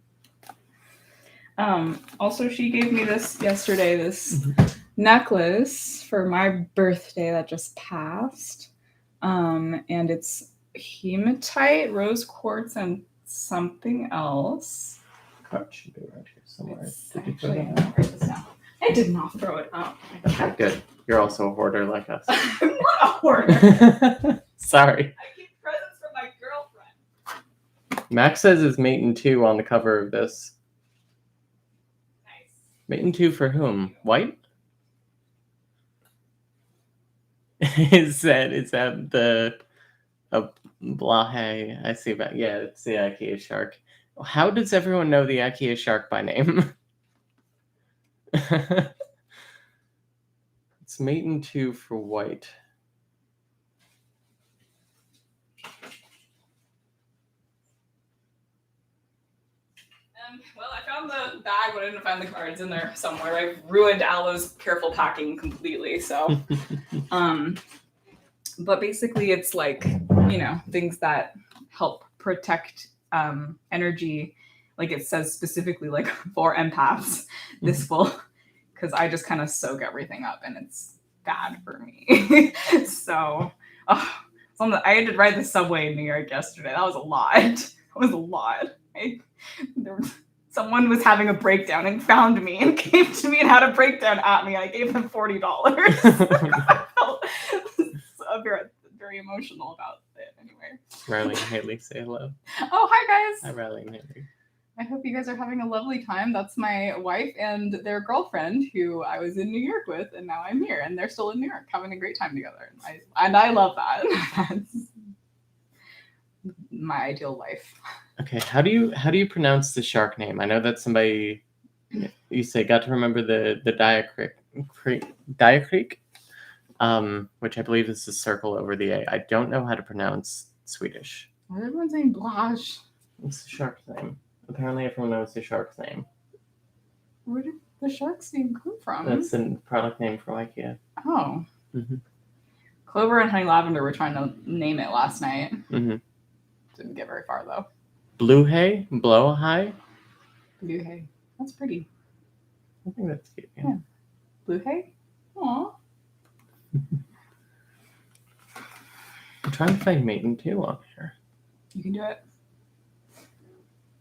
Speaker 1: Also, she gave me this yesterday, this necklace for my birthday that just passed. And it's hematite, rose quartz, and something else.
Speaker 2: Card should be around here somewhere.
Speaker 1: It's
Speaker 2: Did you throw
Speaker 1: actually,
Speaker 2: that
Speaker 1: I'm gonna write this down. I did not throw it out.
Speaker 2: Okay, good. You're also a hoarder like us.
Speaker 1: I'm not a hoarder.
Speaker 2: Sorry.
Speaker 1: I keep presents for my girlfriend.
Speaker 2: Max says it's Maiden 2 on the cover of this.
Speaker 1: Nice.
Speaker 2: Maiden 2 for whom? White? Is that the Blahe? I see that. Yeah, it's the IKEA shark. How does everyone know the IKEA shark by name? It's Maiden 2 for white.
Speaker 1: Well, I found the bag, but I didn't find the cards in there somewhere. I've ruined Aloe's careful packing completely. So, but basically, it's like, you know, things that help protect energy. Like it says specifically, like for empaths, this will, because I just kind of soak everything up, and it's bad for me. So, I had to ride the subway in New York yesterday. That was a lot. It was a lot. Someone was having a breakdown and found me and came to me and had a breakdown at me. I gave them $40. I felt very emotional about it anyway.
Speaker 2: Riley and Haley, say hello.
Speaker 1: Oh, hi guys.
Speaker 2: Hi, Riley and Haley.
Speaker 1: I hope you guys are having a lovely time. That's my wife and their girlfriend who I was in New York with, and now I'm here, and they're still in New York having a great time together. And I love that. That's my ideal life.
Speaker 2: Okay, how do you pronounce the shark name? I know that somebody you say got to remember the diacritic, which I believe is the circle over the A. I don't know how to pronounce Swedish.
Speaker 1: Why is everyone saying Blash?
Speaker 2: What's the shark's name? Apparently, everyone knows the shark's name.
Speaker 1: Where did the shark's name come from?
Speaker 2: That's the product name for IKEA.
Speaker 1: Oh.
Speaker 2: Mm-hmm.
Speaker 1: Clover and Honey Lavender were trying to name it last night.
Speaker 2: Mm-hmm.
Speaker 1: Didn't get very far though.
Speaker 2: Blue hay, blow high.
Speaker 1: Blue hay. That's pretty.
Speaker 2: I think that's cute. Yeah.
Speaker 1: Blue hay? Aw.
Speaker 2: I'm trying to find Maiden 2 on here.
Speaker 1: You can do it.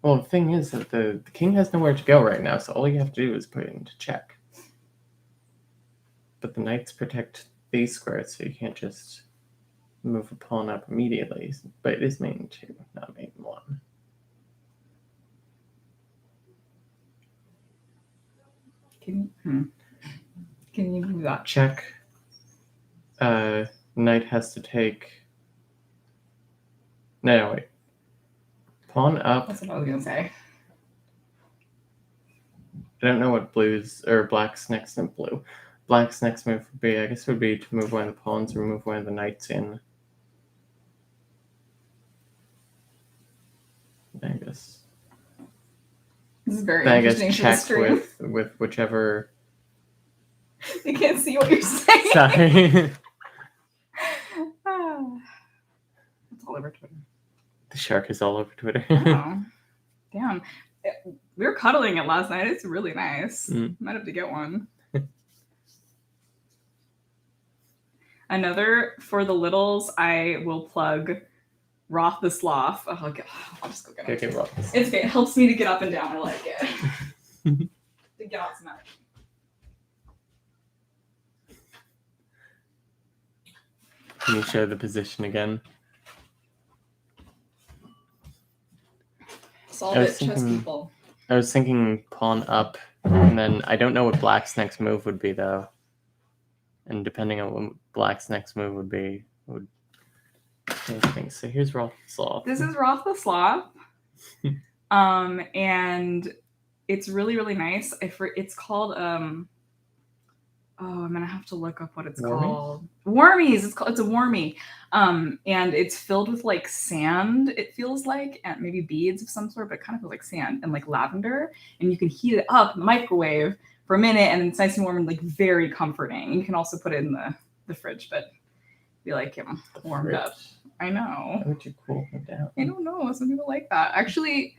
Speaker 2: Well, the thing is that the king has nowhere to go right now, so all you have to do is put it into check. But the knights protect these squares, so you can't just move a pawn up immediately. But it is Maiden 2, not Maiden 1.
Speaker 1: Can you do that?
Speaker 2: Check. Knight has to take. No, wait. Pawn up.
Speaker 1: That's what I was gonna say.
Speaker 2: I don't know what blues or black's next in blue. Black's next move would be, I guess, would be to move one of the pawns or move one of the knights in. I guess.
Speaker 1: This is very
Speaker 2: I guess
Speaker 1: interesting for the
Speaker 2: check
Speaker 1: stream.
Speaker 2: with whichever.
Speaker 1: They can't see what you're saying.
Speaker 2: Sorry.
Speaker 1: It's all over Twitter.
Speaker 2: The shark is all over Twitter.
Speaker 1: Oh, damn. We were cuddling it last night. It's really nice. Might have to get one. Another for the littles, I will plug Roth the Sloth. I'll just go get it.
Speaker 2: Okay, Roth.
Speaker 1: It's okay. It helps me to get up and down. I like it. To get out some action.
Speaker 2: Can you show the position again?
Speaker 1: Solve it, chess people.
Speaker 2: I was thinking pawn up, and then I don't know what black's next move would be, though. And depending on what black's next move would be, would anything. So here's Roth the Sloth.
Speaker 1: This is Roth the Sloth. And it's really, really nice. It's called I'm gonna have to look up what it's called. Wormies. It's a wormy. And it's filled with like sand, it feels like, and maybe beads of some sort, but it kind of feels like sand and like lavender. And you can heat it up in the microwave for a minute, and it's nice and warm and like very comforting. You can also put it in the fridge, but be like warmed up. I know.
Speaker 2: How would you cool it down?
Speaker 1: I don't know. Some people like that. Actually,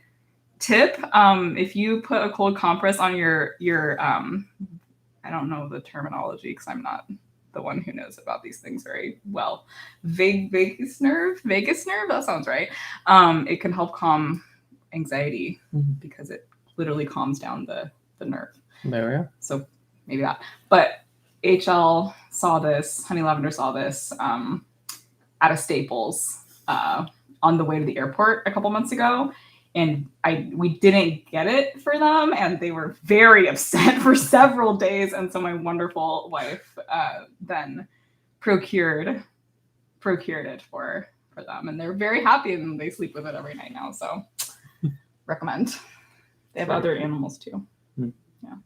Speaker 1: tip, if you put a cold compress on your I don't know the terminology because I'm not the one who knows about these things very well. Vagus nerve, that sounds right. It can help calm anxiety because it literally calms down the nerve.
Speaker 2: There we are.
Speaker 1: So maybe that. But HL saw this, Honey Lavender saw this at a Staples on the way to the airport a couple months ago. And we didn't get it for them, and they were very upset for several days. And so my wonderful wife then procured it for them, and they're very happy, and they sleep with it every night now. So recommend. They have other animals too. Yeah.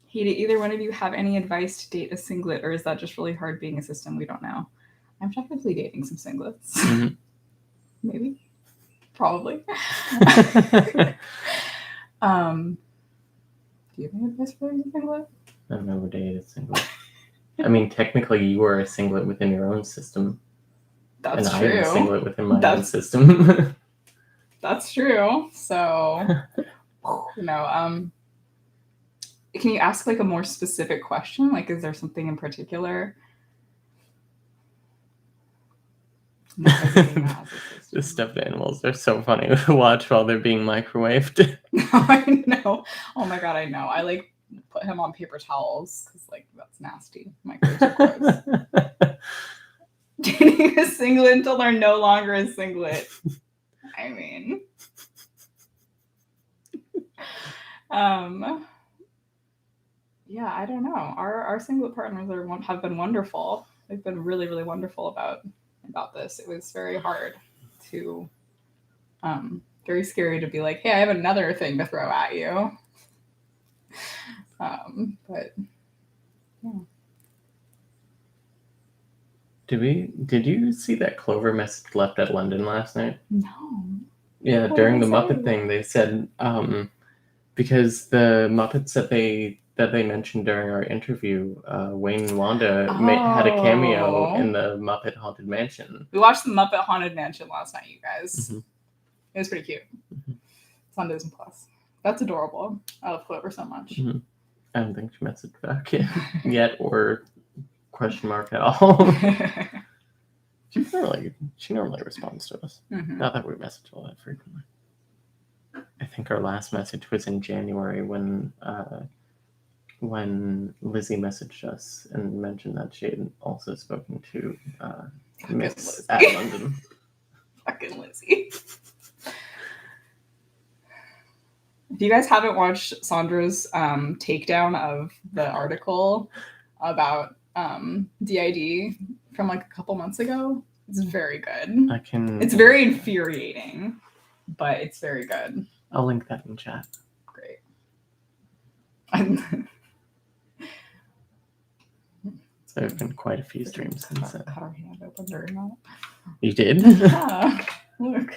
Speaker 1: Hey, did either one of you have any advice to date a singlet, or is that just really hard being a system? We don't know. I'm technically dating some singlets. Mm-hmm. Maybe. Probably. Do you have any advice for a singlet?
Speaker 2: I've never dated a singlet. I mean, technically, you are a singlet within your own system.
Speaker 1: That's
Speaker 2: and
Speaker 1: true.
Speaker 2: I'm a singlet within my own system.
Speaker 1: That's true. So, can you ask like a more specific question? Like, is there something in particular?
Speaker 2: The stuffed animals are so funny to watch while they're being microwaved.
Speaker 1: I know. Oh my god, I know. I like put him on paper towels because like that's nasty. Microwaves are gross. Dating a singlet until they're no longer a singlet. I mean, yeah, I don't know. Our singlet partners have been wonderful. They've been really, really wonderful about this. It was very hard to, very scary to be like, hey, I have another thing to throw at you. But yeah.
Speaker 2: Did you see that Clover message left at London last night?
Speaker 1: No.
Speaker 2: Yeah, during the Muppet thing, they said because the Muppets that they mentioned during our interview, Wayne and Wanda had a cameo in the Muppet Haunted Mansion.
Speaker 1: We watched the Muppet Haunted Mansion last night, you guys. Mm-hmm. It was pretty cute. Mm-hmm. It's on Disney Plus. That's adorable. I love Clover so much.
Speaker 2: Mm-hmm. I don't think she messaged back yet or question mark at all. She normally responds to us. Mm-hmm. Not that we message all that frequently. I think our last message was in January when Lizzie messaged us and mentioned that she had also spoken to Miss at London.
Speaker 1: Fucking Lizzie. you guys haven't watched Sandra's takedown of the article about DID from like a couple months ago? It's very good. It's very infuriating, but it's very good.
Speaker 2: I'll link that in chat.
Speaker 1: Great.
Speaker 2: So there have been quite a few streams since then.
Speaker 1: Cut our hand open during that.
Speaker 2: You did?
Speaker 1: Yeah. Look.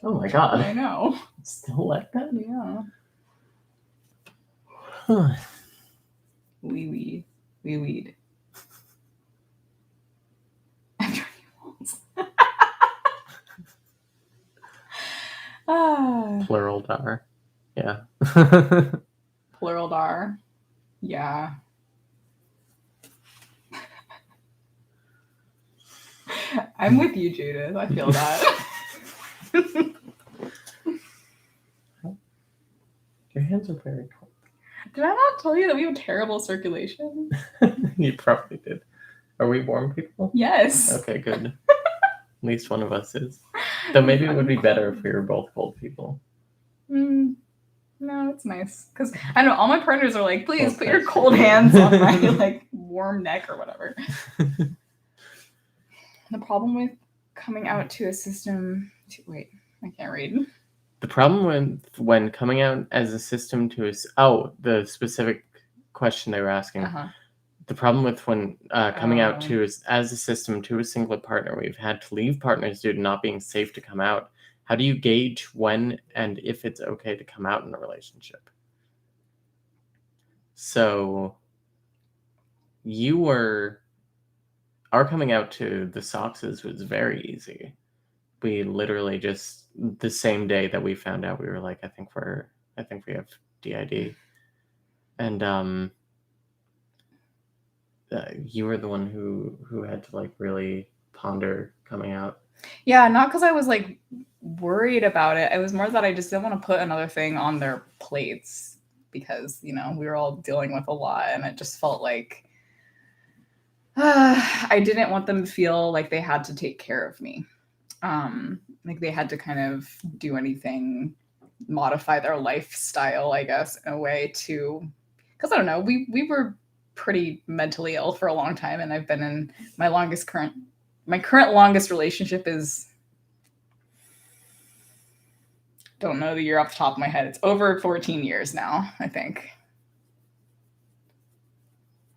Speaker 2: Oh my god.
Speaker 1: I know.
Speaker 2: Still like that?
Speaker 1: Yeah.
Speaker 2: Huh.
Speaker 1: We weed.
Speaker 2: Plural dar. Yeah.
Speaker 1: Plural dar. Yeah. I'm with you, Judith. I feel that.
Speaker 2: Your hands are very cold.
Speaker 1: Did I not tell you that we have terrible circulation?
Speaker 2: You probably did. Are we warm people?
Speaker 1: Yes.
Speaker 2: Okay, good. At least one of us is. Though maybe it would be better if we were both cold people.
Speaker 1: No, it's nice. Because I know all my partners are like, please put your cold hands on my like warm neck or whatever. The problem with coming out to a system... Wait, I can't read.
Speaker 2: The problem when coming out as a system to the specific question they were asking.
Speaker 1: Uh-huh.
Speaker 2: The problem with when coming out to as a system to a single partner, we've had to leave partners due to not being safe to come out. How do you gauge when and if it's okay to come out in a relationship? So our coming out to the Soxes was very easy. We literally just the same day that we found out, we were like, I think we have DID. And you were the one who had to like really ponder coming out.
Speaker 1: Yeah, not because I was like worried about it. It was more that I just didn't want to put another thing on their plates because, we were all dealing with a lot and it just felt like I didn't want them to feel like they had to take care of me. Like they had to kind of do anything, modify their lifestyle, I guess, in a way to, because I don't know, we were pretty mentally ill for a long time, and I've been in my current longest relationship is, don't know the year off the top of my head. It's over 14 years now, I think.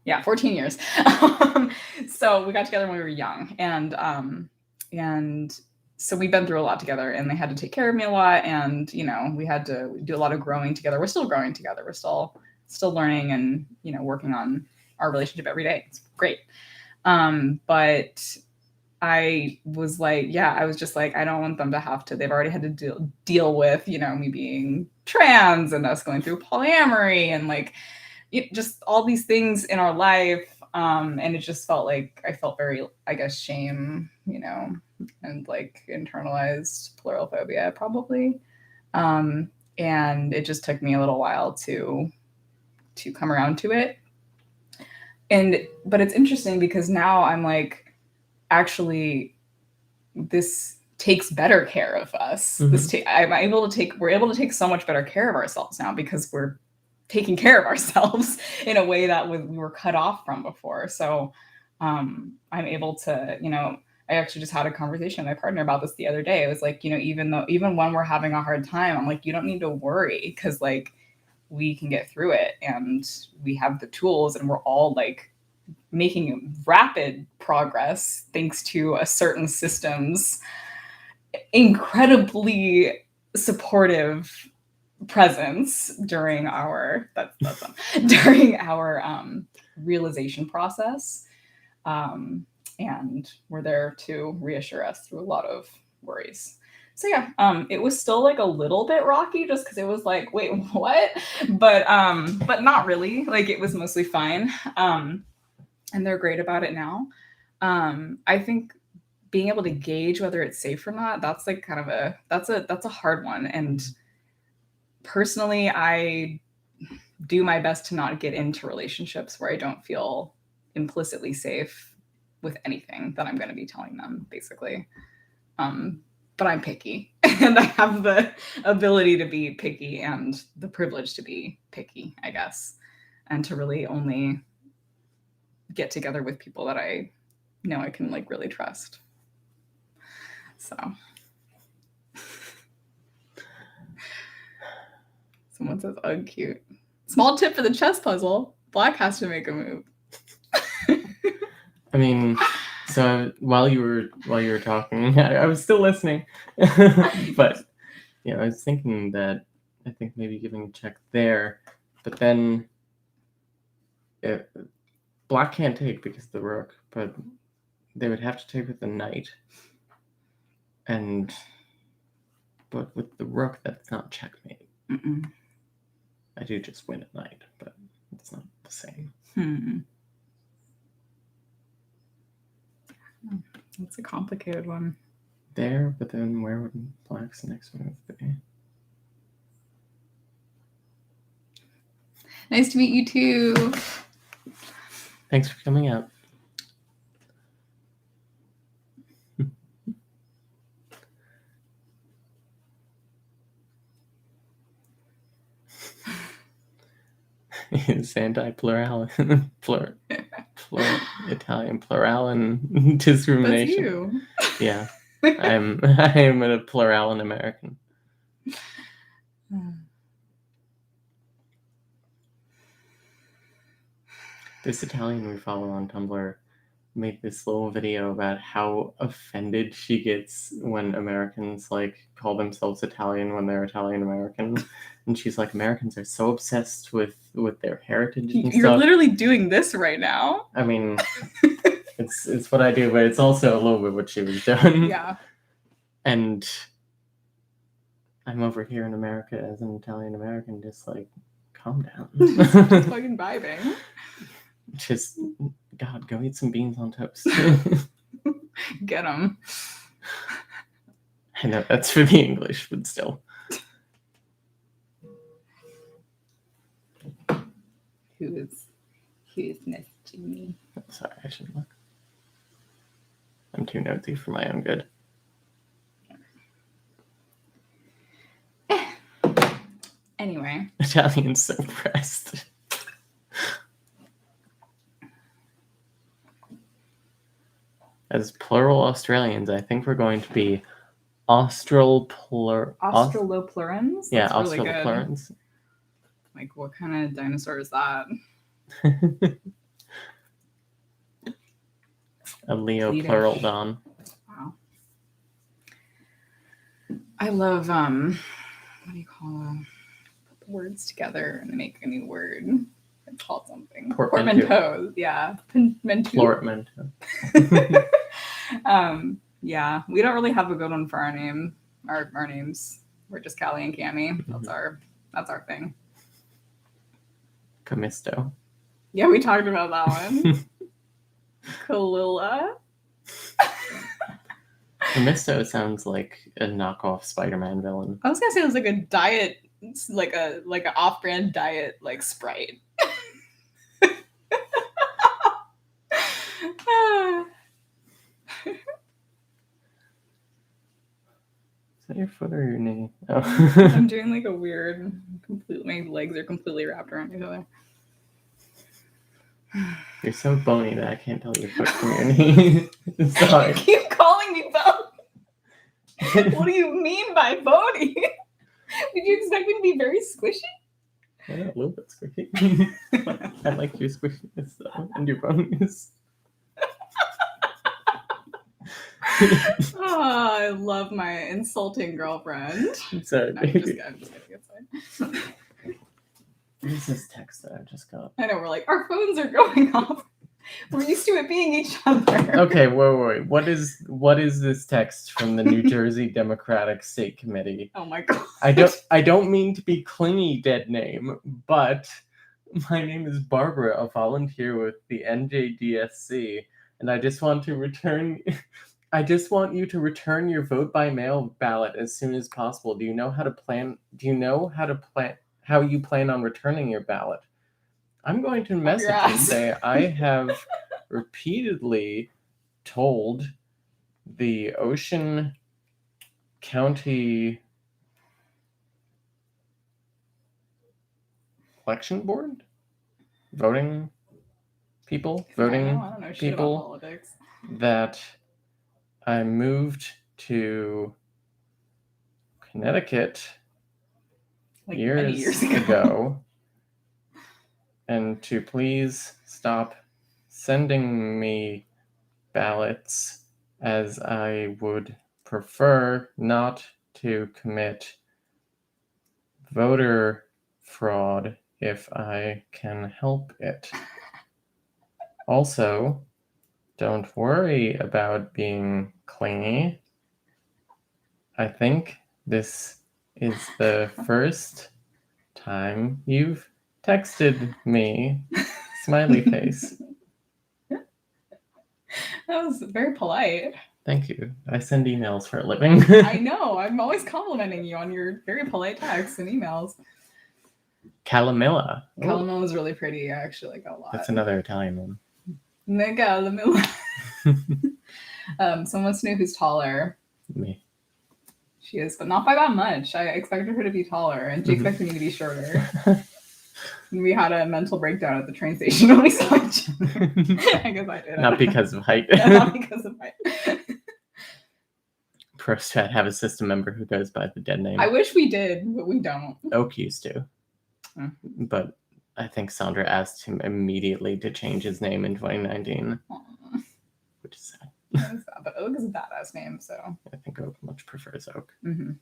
Speaker 1: Yeah, 14 years. So we got together when we were young, and so we've been through a lot together, and they had to take care of me a lot, and we had to do a lot of growing together. We're still growing together. We're still learning and working on our relationship every day. It's great. But I was like, I was just like, I don't want them to have to. They've already had to deal with me being trans and us going through polyamory and like just all these things in our life. And it just felt like I felt very, I guess, shame, and like internalized pluralphobia probably. And it just took me a little while to come around to it. But it's interesting because now I'm like, actually, this takes better care of us. Mm-hmm. We're able to take so much better care of ourselves now because we're taking care of ourselves in a way that we were cut off from before. So I'm able to, I actually just had a conversation with my partner about this the other day. It was like, even when we're having a hard time, I'm like, you don't need to worry because like we can get through it and we have the tools and we're all like making rapid progress thanks to a certain system's incredibly supportive presence during our realization process, and we're there to reassure us through a lot of worries. So yeah, it was still like a little bit rocky just because it was like, wait, what? But not really. Like it was mostly fine. And they're great about it now. I think being able to gauge whether it's safe or not, that's like kind of that's a hard one. And personally, I do my best to not get into relationships where I don't feel implicitly safe with anything that I'm going to be telling them, basically. but I'm picky. And I have the ability to be picky and the privilege to be picky, I guess. And to really only get together with people that I know I can like really trust. So someone says, "Ugh, cute." Small tip for the chess puzzle: Black has to make a move.
Speaker 2: I mean, so while you were talking, I was still listening, but yeah, I was thinking that I think maybe giving a check there, but then Black can't take because of the rook, but they would have to take with the knight, but with the rook, that's not checkmate.
Speaker 1: Mm-mm.
Speaker 2: I do just win at knight, but it's not the same.
Speaker 1: It's a complicated one.
Speaker 2: There, but then where would Black's next move be?
Speaker 1: Nice to meet you too.
Speaker 2: Thanks for coming out. It's anti-plural, Italian pluralin discrimination.
Speaker 1: That's you.
Speaker 2: Yeah, I am a pluralin American. This Italian we follow on Tumblr made this little video about how offended she gets when Americans like call themselves Italian when they're Italian American, and she's like, Americans are so obsessed with their heritage and
Speaker 1: You're
Speaker 2: stuff.
Speaker 1: literally doing this right now.
Speaker 2: I mean, it's what I do, but it's also a little bit what she was doing.
Speaker 1: Yeah.
Speaker 2: And I'm over here in America as an Italian American, just like, calm down.
Speaker 1: Just fucking vibing.
Speaker 2: Just, God, go eat some beans on toast.
Speaker 1: Get them.
Speaker 2: I know that's for the English, but still.
Speaker 1: Who is messaging me?
Speaker 2: Sorry, I shouldn't look. I'm too nosy for my own good.
Speaker 1: Anyway.
Speaker 2: Italian's so pressed. As plural Australians, I think we're going to be
Speaker 1: Australoplurans?
Speaker 2: Yeah,
Speaker 1: That's really
Speaker 2: Australoplurans.
Speaker 1: good. Like, what kind of dinosaur is that?
Speaker 2: A Leopleurodon.
Speaker 1: Wow. I love, what do you call them? Put the words together and make a new word. It's called something. Portmanteau. Yeah.
Speaker 2: Portmanteau.
Speaker 1: Yeah, we don't really have a good one for our name. Our names. We're just Callie and Cammy. That's our thing.
Speaker 2: Camisto.
Speaker 1: Yeah, we talked about that one. Kalila.
Speaker 2: Camisto sounds like a knockoff Spider-Man villain.
Speaker 1: I was gonna say it was like a diet, like an off-brand diet, like Sprite.
Speaker 2: Is that your foot or your knee? Oh.
Speaker 1: I'm doing like a weird, my legs are completely wrapped around each other.
Speaker 2: You're so bony that I can't tell your foot from your knee. Sorry.
Speaker 1: You keep calling me bony. What do you mean by bony? Did you expect me to be very squishy?
Speaker 2: Yeah, a little bit squishy. I like your squishiness though, and your boniness.
Speaker 1: Oh, I love my insulting girlfriend.
Speaker 2: I'm sorry,
Speaker 1: No,
Speaker 2: baby.
Speaker 1: I'm just kidding. It's fine.
Speaker 2: What is this text that I just got?
Speaker 1: I know, we're like, our phones are going off. We're used to it being each other.
Speaker 2: Okay, wait. What is this text from the New Jersey Democratic State Committee?
Speaker 1: Oh my god.
Speaker 2: I don't mean to be clingy, dead name, but my name is Barbara, a volunteer with the NJDSC, and I just want you to return your vote by mail ballot as soon as possible. Do you know how you plan on returning your ballot? I'm going to message and say I have repeatedly told the Ocean county election board? Voting people?
Speaker 1: I
Speaker 2: Voting
Speaker 1: don't know shit about
Speaker 2: people
Speaker 1: politics.
Speaker 2: that I moved to Connecticut
Speaker 1: Like many
Speaker 2: years
Speaker 1: years
Speaker 2: ago, and to please stop sending me ballots, as I would prefer not to commit voter fraud if I can help it. Also, don't worry about being clingy. I think this is the first time you've texted me. Smiley face.
Speaker 1: That was very polite.
Speaker 2: Thank you. I send emails for a living.
Speaker 1: I know. I'm always complimenting you on your very polite texts and emails.
Speaker 2: Calamilla. Oh,
Speaker 1: Calamilla is really pretty. I actually like it a lot.
Speaker 2: that's another Italian name.
Speaker 1: Calamilla. Someone wants to know who's taller.
Speaker 2: Me.
Speaker 1: She is, but not by that much. I expected her to be taller, and she expected me to be shorter. And we had a mental breakdown at the train station when we saw each other. I guess I did.
Speaker 2: Not because of height.
Speaker 1: Not because of height.
Speaker 2: Prostat have a system member who goes by the dead name.
Speaker 1: I wish we did, but we don't.
Speaker 2: Oak used to.
Speaker 1: Hmm.
Speaker 2: But I think Sandra asked him immediately to change his name in 2019.
Speaker 1: Aww.
Speaker 2: Which is sad.
Speaker 1: But Oak is a badass name, so.
Speaker 2: I think Oak much prefers Oak.
Speaker 1: Mm-hmm.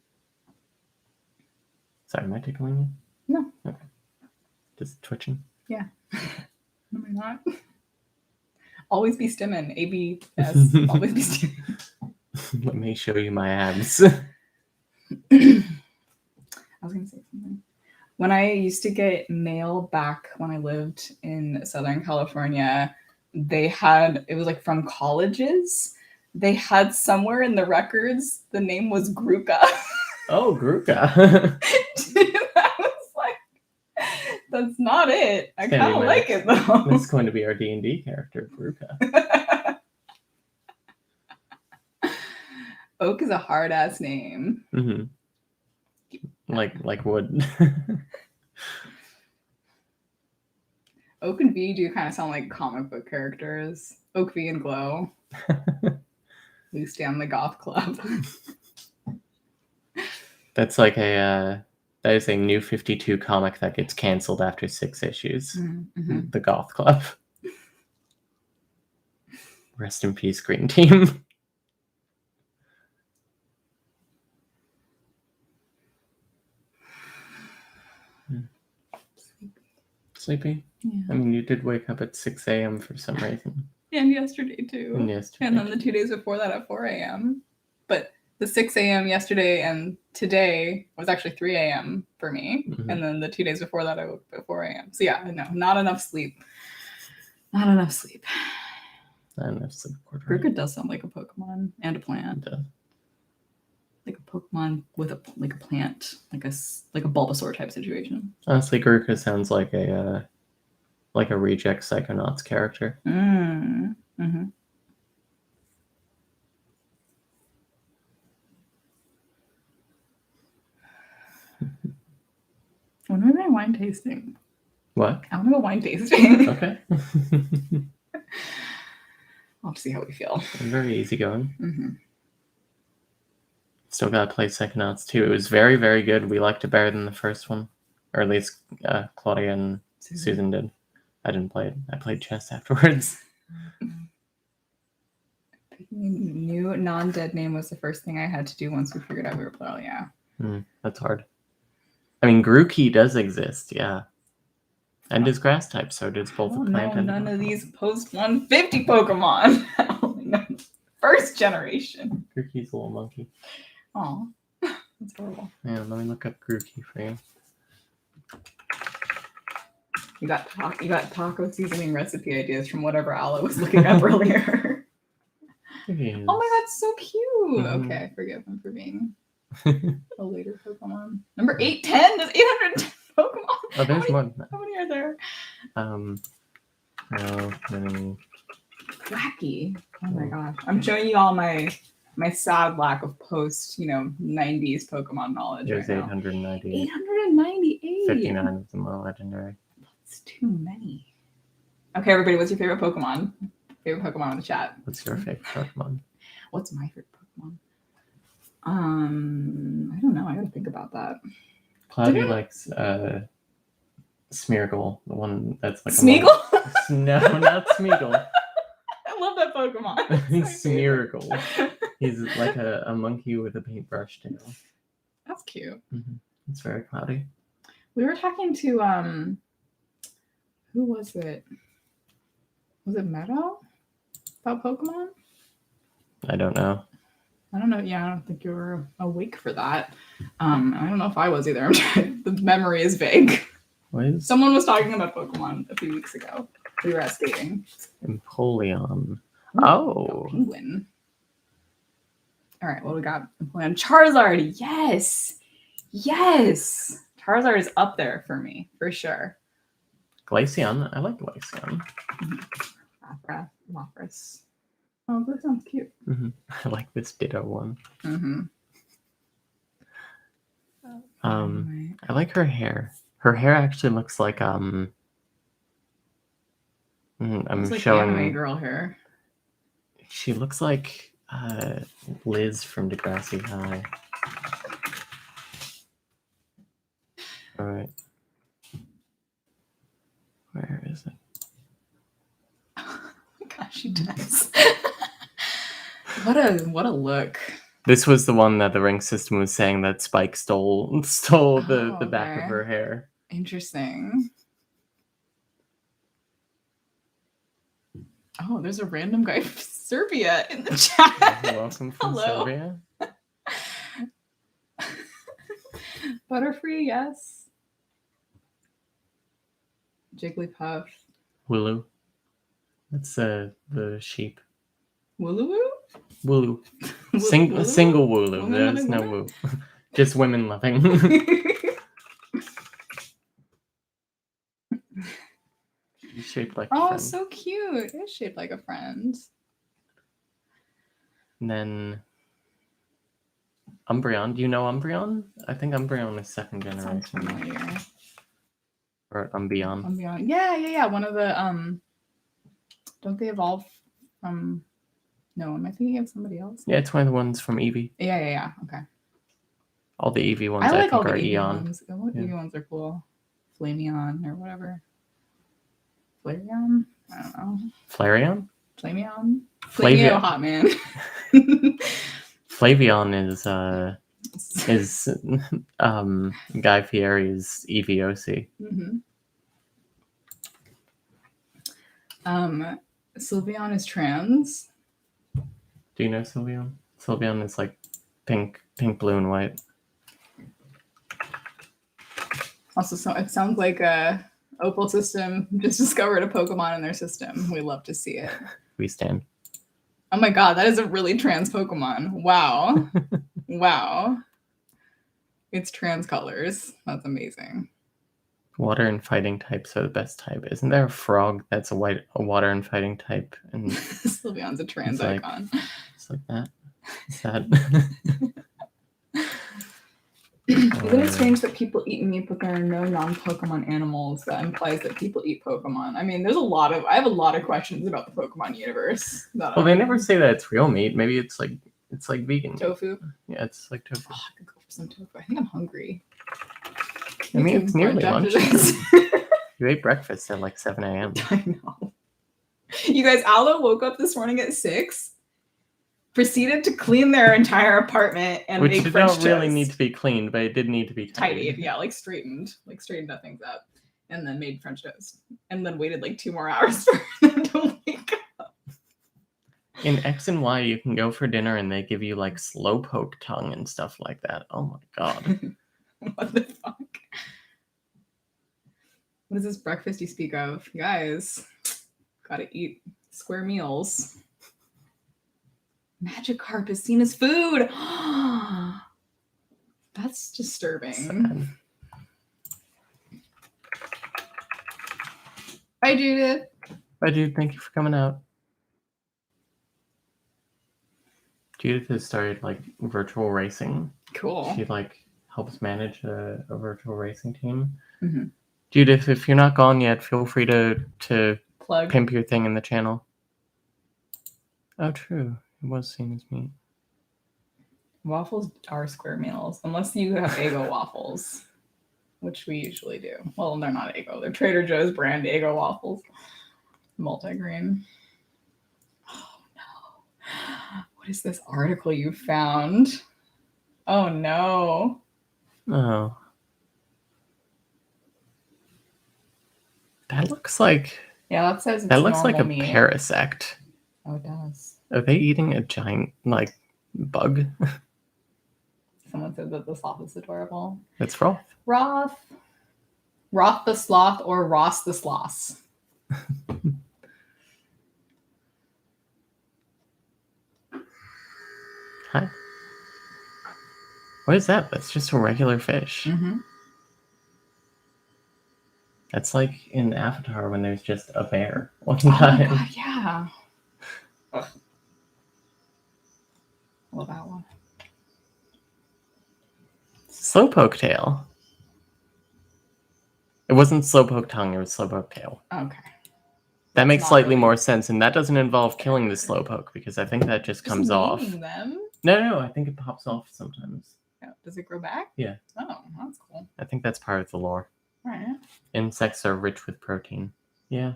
Speaker 2: Sorry, am I tickling you?
Speaker 1: No.
Speaker 2: Okay. Just twitching?
Speaker 1: Yeah. Am I not? Always be stimming. ABS. Always be stimming.
Speaker 2: Let me show you my abs.
Speaker 1: I was going to say something. When I used to get mail back when I lived in Southern California, it was like from colleges. They had somewhere in the records, the name was Gruka.
Speaker 2: Oh, Gruka.
Speaker 1: I was like, that's not it. I kind of like it though.
Speaker 2: This is going to be our D&D character, Gruka.
Speaker 1: Oak is a hard ass name.
Speaker 2: Mm-hmm. Like wood.
Speaker 1: Oak and V do kind of sound like comic book characters. Oak V and Glow. We stand the goth club.
Speaker 2: That's like that is a new 52 comic that gets canceled after 6 issues.
Speaker 1: Mm-hmm.
Speaker 2: The Goth Club. Rest in peace, Green Team. Sleepy?
Speaker 1: Yeah.
Speaker 2: I mean, you did wake up at 6 a.m. for some reason.
Speaker 1: And yesterday too.
Speaker 2: And yesterday.
Speaker 1: And then the 2 days before that at 4 a.m. But the 6 a.m. yesterday and today was actually 3 a.m. for me.
Speaker 2: Mm-hmm.
Speaker 1: And then the 2 days before that I woke up at 4 a.m. So yeah, no, not enough sleep. Not enough sleep.
Speaker 2: Not enough sleep.
Speaker 1: Gruka does sound like a Pokemon and a plant.
Speaker 2: It does.
Speaker 1: Like a Pokemon with a plant, like a Bulbasaur type situation.
Speaker 2: Honestly, Gruka sounds like a reject Psychonauts character.
Speaker 1: Mm-hmm. When am I wine tasting?
Speaker 2: What?
Speaker 1: I want to go wine tasting.
Speaker 2: Okay.
Speaker 1: I'll have to see how we feel.
Speaker 2: Very easygoing.
Speaker 1: Mm-hmm.
Speaker 2: Still gotta play Psychonauts 2. It was very, very good. We liked it better than the first one. Or at least Claudia and Susan did. I didn't play it. I played chess afterwards.
Speaker 1: New non-dead name was the first thing I had to do once we figured out we were plural, yeah.
Speaker 2: That's hard. I mean, Grookey does exist, yeah. And is grass type, so does both the plant and
Speaker 1: none of these post 150 Pokemon. First generation.
Speaker 2: Grookey's a little monkey.
Speaker 1: Aw, that's horrible.
Speaker 2: Yeah, let me look up Grookey for you.
Speaker 1: You got taco seasoning recipe ideas from whatever Ala was looking up earlier. Oh my god, it's so cute.
Speaker 2: Mm-hmm.
Speaker 1: Okay, forgive him for being a later Pokemon. Number 810? There's 810 Pokemon.
Speaker 2: Oh, there's one.
Speaker 1: How many are there?
Speaker 2: Many.
Speaker 1: Wacky. Oh my gosh. I'm showing you all my my sad lack of post, 90s Pokemon knowledge
Speaker 2: There's
Speaker 1: right now.
Speaker 2: 898.
Speaker 1: 898.
Speaker 2: 59 of them are legendary.
Speaker 1: That's too many. Okay, everybody, what's your favorite Pokemon? Favorite Pokemon in the chat.
Speaker 2: What's your favorite Pokemon?
Speaker 1: What's my favorite Pokemon? I don't know. I gotta think about that.
Speaker 2: Cloudy likes Smeargle, the one that's like
Speaker 1: Smeagol?
Speaker 2: No, not Smeagol.
Speaker 1: I love that Pokemon.
Speaker 2: Smeargle. He's like a monkey with a paintbrush tail.
Speaker 1: That's cute.
Speaker 2: It's very cloudy.
Speaker 1: We were talking to who was it? Was it Meadow? About Pokemon?
Speaker 2: I don't know.
Speaker 1: I don't know. Yeah, I don't think you were awake for that. I don't know if I was either. The memory is vague. Someone was talking about Pokemon a few weeks ago. We were at skating.
Speaker 2: Empoleon. Oh.
Speaker 1: Penguin. All right, what do we got? Empoleon. Charizard. Yes. Yes. Charizard is up there for me, for sure.
Speaker 2: Glaceon. I like Glaceon.
Speaker 1: Lapras. Oh, that sounds cute.
Speaker 2: I like this Ditto one. I like her hair. Her hair actually looks like I'm
Speaker 1: like
Speaker 2: showing
Speaker 1: anime girl hair.
Speaker 2: She looks like Liz from Degrassi High. All right. Where is it?
Speaker 1: Gosh, she does. What a look.
Speaker 2: This was the one that the ring system was saying that Spike stole the back of her hair.
Speaker 1: Interesting. Oh, there's a random guy from Serbia in the chat.
Speaker 2: Welcome from Serbia.
Speaker 1: Butterfree, yes. Jigglypuff.
Speaker 2: Wooloo. That's the sheep.
Speaker 1: Wooloo?
Speaker 2: Wooloo. Single Wooloo.
Speaker 1: Women
Speaker 2: There's no
Speaker 1: women?
Speaker 2: woo. Just women loving. She's shaped like a friend.
Speaker 1: So cute. It's shaped like a friend.
Speaker 2: And then Umbreon. Do you know Umbreon? I think Umbreon is second generation.
Speaker 1: Familiar.
Speaker 2: Or Umbreon.
Speaker 1: Umbreon. Yeah. One of the don't they evolve from No, am I thinking of somebody else?
Speaker 2: Yeah, it's one of the ones from Eevee.
Speaker 1: Yeah. Okay.
Speaker 2: All the Eevee ones
Speaker 1: I like
Speaker 2: think
Speaker 1: all the
Speaker 2: are
Speaker 1: Eevee
Speaker 2: Eon.
Speaker 1: ones. Eevee ones are cool. Flameon or whatever. Flareon? I don't know.
Speaker 2: Flareon?
Speaker 1: Flameon?
Speaker 2: Flavion.
Speaker 1: Hot man.
Speaker 2: Flavion is Guy Fieri's EVOC.
Speaker 1: Sylveon is trans.
Speaker 2: Do you know Sylveon? Sylveon is like pink, blue, and white.
Speaker 1: Also, so it sounds like a Opal system just discovered a Pokemon in their system. We love to see it.
Speaker 2: We stand.
Speaker 1: Oh my god, that is a really trans Pokemon. Wow. Wow. It's trans colors. That's amazing.
Speaker 2: Water and fighting types are the best type. Isn't there a frog that's a water and fighting type? And
Speaker 1: Sylveon's a trans icon.
Speaker 2: It's like that. Sad.
Speaker 1: Isn't it strange that people eat meat, but there are no non-Pokemon animals? That implies that people eat Pokemon. I mean, I have a lot of questions about the Pokemon universe.
Speaker 2: Well, they never say that it's real meat. Maybe it's like vegan
Speaker 1: tofu.
Speaker 2: Yeah, it's like tofu.
Speaker 1: Oh, I could go for some tofu. I think I'm hungry.
Speaker 2: I mean, it's nearly lunch. You ate breakfast at like 7 a.m.
Speaker 1: I know. You guys, Aloe woke up this morning at 6, proceeded to clean their entire apartment and
Speaker 2: Which
Speaker 1: make
Speaker 2: did
Speaker 1: French
Speaker 2: not really
Speaker 1: toast.
Speaker 2: need to be cleaned, but it did need to be tidied.
Speaker 1: Yeah, straightened up things up, and then made French toast, and then waited like 2 more hours for them to wake up.
Speaker 2: In X and Y, you can go for dinner and they give you like slowpoke tongue and stuff like that. Oh my god.
Speaker 1: What the fuck? What is this breakfast you speak of? Guys, gotta eat square meals. Magikarp is seen as food. That's disturbing.
Speaker 2: Sad.
Speaker 1: Bye, Judith.
Speaker 2: Bye, dude. Thank you for coming out. Judith has started like virtual racing.
Speaker 1: Cool.
Speaker 2: She like helps manage a virtual racing team.
Speaker 1: Mhm.
Speaker 2: Judith, if you're not gone yet, feel free to
Speaker 1: Plug.
Speaker 2: pimp your thing in the channel. Oh, true. It was seen as meat.
Speaker 1: Waffles are square meals, unless you have Eggo waffles, which we usually do. Well, they're not Eggo. They're Trader Joe's brand Eggo waffles. Multigrain. Oh, no. What is this article you found? Oh, no.
Speaker 2: Oh. That looks like...
Speaker 1: Yeah, that says it's
Speaker 2: that looks like a
Speaker 1: meat.
Speaker 2: parasect.
Speaker 1: Oh, it does.
Speaker 2: Are they eating a giant, like, bug?
Speaker 1: Someone said that the sloth is adorable.
Speaker 2: It's Roth.
Speaker 1: Roth the sloth or Ross the sloth.
Speaker 2: Hi. What is that? That's just a regular fish.
Speaker 1: Mm-hmm.
Speaker 2: That's like in Avatar when there's just a bear one
Speaker 1: Oh
Speaker 2: time.
Speaker 1: my god, yeah. Ugh. Love that one.
Speaker 2: Slowpoke tail. It wasn't slowpoke tongue, it was slowpoke tail.
Speaker 1: Okay.
Speaker 2: That makes
Speaker 1: not
Speaker 2: slightly
Speaker 1: really-
Speaker 2: more sense, and that doesn't involve killing the slowpoke, because I think that just comes off.
Speaker 1: Them?
Speaker 2: No, I think it pops off sometimes.
Speaker 1: Yeah. Does it grow back?
Speaker 2: Yeah.
Speaker 1: Oh, that's cool.
Speaker 2: I think that's part of the lore.
Speaker 1: All right.
Speaker 2: Insects are rich with protein. Yeah.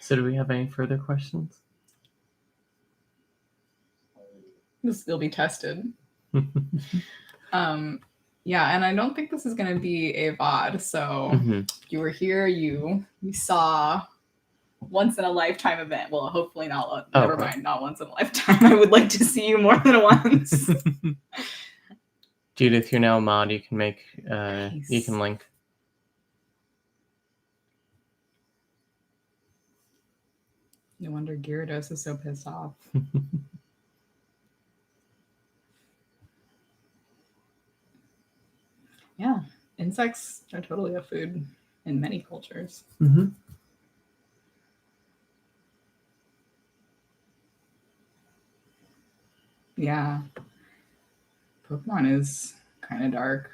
Speaker 2: So do we have any further questions?
Speaker 1: This will be tested. Yeah, and I don't think this is going to be a VOD. So you were here, you saw once in a lifetime event. Well, hopefully not. Never mind, not once in a lifetime. I would like to see you more than once.
Speaker 2: Judith, you're now a mod. You can make.
Speaker 1: Nice.
Speaker 2: You can link.
Speaker 1: No wonder Gyarados is so pissed off. Yeah, insects are totally a food in many cultures.
Speaker 2: Mm-hmm.
Speaker 1: Yeah. Pokemon is kind of dark.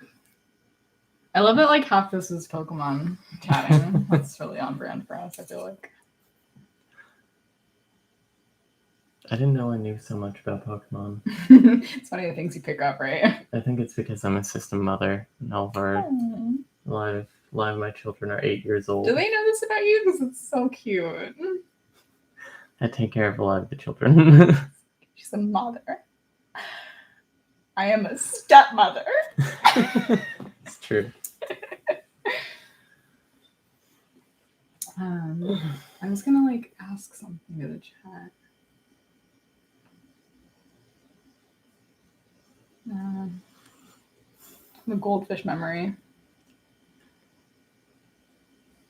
Speaker 1: I love that like half this is Pokemon chatting. That's really on brand for us, I feel like.
Speaker 2: I didn't know I knew so much about Pokemon.
Speaker 1: It's one of the things you pick up, right?
Speaker 2: I think it's because I'm a system mother, and all of our a lot of my children are 8 years old.
Speaker 1: Do they know this about you? Because it's so cute.
Speaker 2: I take care of a lot of the children.
Speaker 1: She's a mother. I am a stepmother.
Speaker 2: It's true.
Speaker 1: I was gonna like ask something to the chat. The goldfish memory.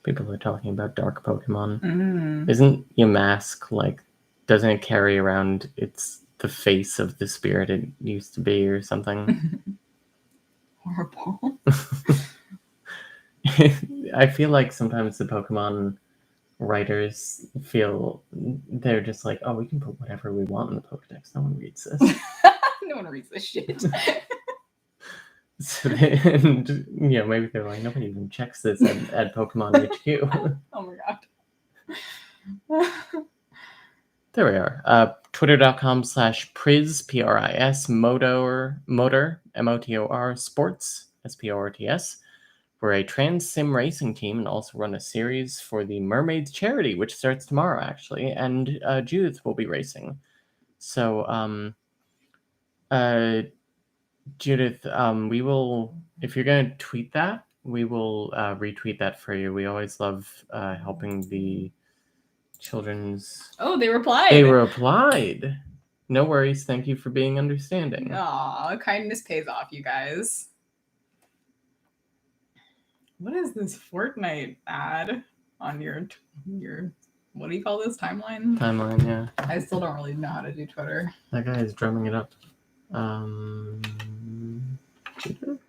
Speaker 2: People are talking about dark Pokemon. Isn't Yamask like? Doesn't it carry around the face of the spirit it used to be, or something?
Speaker 1: Horrible.
Speaker 2: I feel like sometimes the Pokemon writers feel they're just like, oh, we can put whatever we want in the Pokedex. No one reads this.
Speaker 1: No one reads this shit.
Speaker 2: So and maybe they're like, nobody even checks this at Pokemon HQ.
Speaker 1: Oh my god.
Speaker 2: There we are. Twitter.com/Priz, P-R-I-S, Motor, M-O-T-O-R, Sports, S-P-O-R-T-S. We're a trans sim racing team and also run a series for the Mermaids charity, which starts tomorrow, actually. And Judith will be racing. So, Judith, we will, if you're going to tweet that, we will retweet that for you. We always love helping the children's...
Speaker 1: Oh, they replied.
Speaker 2: They replied. No worries. Thank you for being understanding.
Speaker 1: Aw, kindness pays off, you guys. What is this Fortnite ad on your what do you call this, timeline?
Speaker 2: Timeline, yeah.
Speaker 1: I still don't really know how to do Twitter.
Speaker 2: That guy is drumming it up. Judith?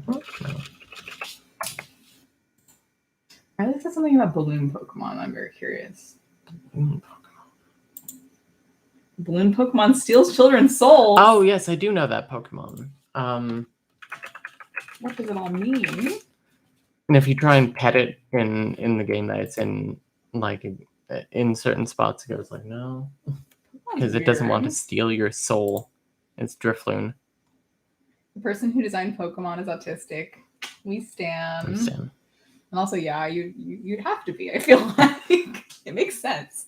Speaker 2: No.
Speaker 1: Riley said something about balloon Pokemon. I'm very curious. Balloon Pokemon steals children's souls.
Speaker 2: Oh yes, I do know that Pokemon.
Speaker 1: What does it all mean?
Speaker 2: And if you try and pet it in the game that it's in, like in certain spots, it goes like no, because it doesn't want to steal your soul. It's Drifloon.
Speaker 1: The person who designed Pokemon is autistic. We stand. And also, yeah, you'd have to be. I feel like it makes sense.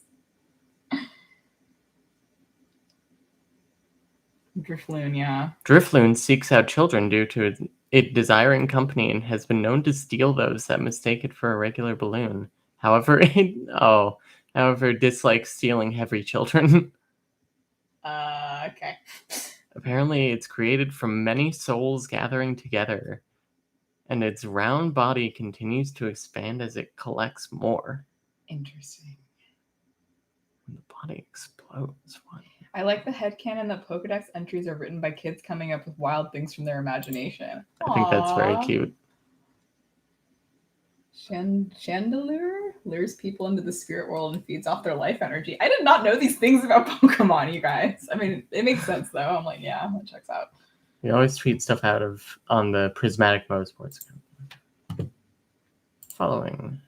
Speaker 1: Drifloon, yeah.
Speaker 2: Drifloon seeks out children due to it desiring company and has been known to steal those that mistake it for a regular balloon. However, it dislikes stealing heavy children.
Speaker 1: Okay.
Speaker 2: Apparently, it's created from many souls gathering together, and its round body continues to expand as it collects more.
Speaker 1: Interesting.
Speaker 2: When the body explodes. What?
Speaker 1: I like the headcanon that Pokedex entries are written by kids coming up with wild things from their imagination.
Speaker 2: I think that's very cute.
Speaker 1: Chandelure lures people into the spirit world and feeds off their life energy. I did not know these things about Pokemon, you guys. I mean, it makes sense, though. I'm like, yeah, that checks out.
Speaker 2: We always tweet stuff out on the Prismatic Motorsports account. Following.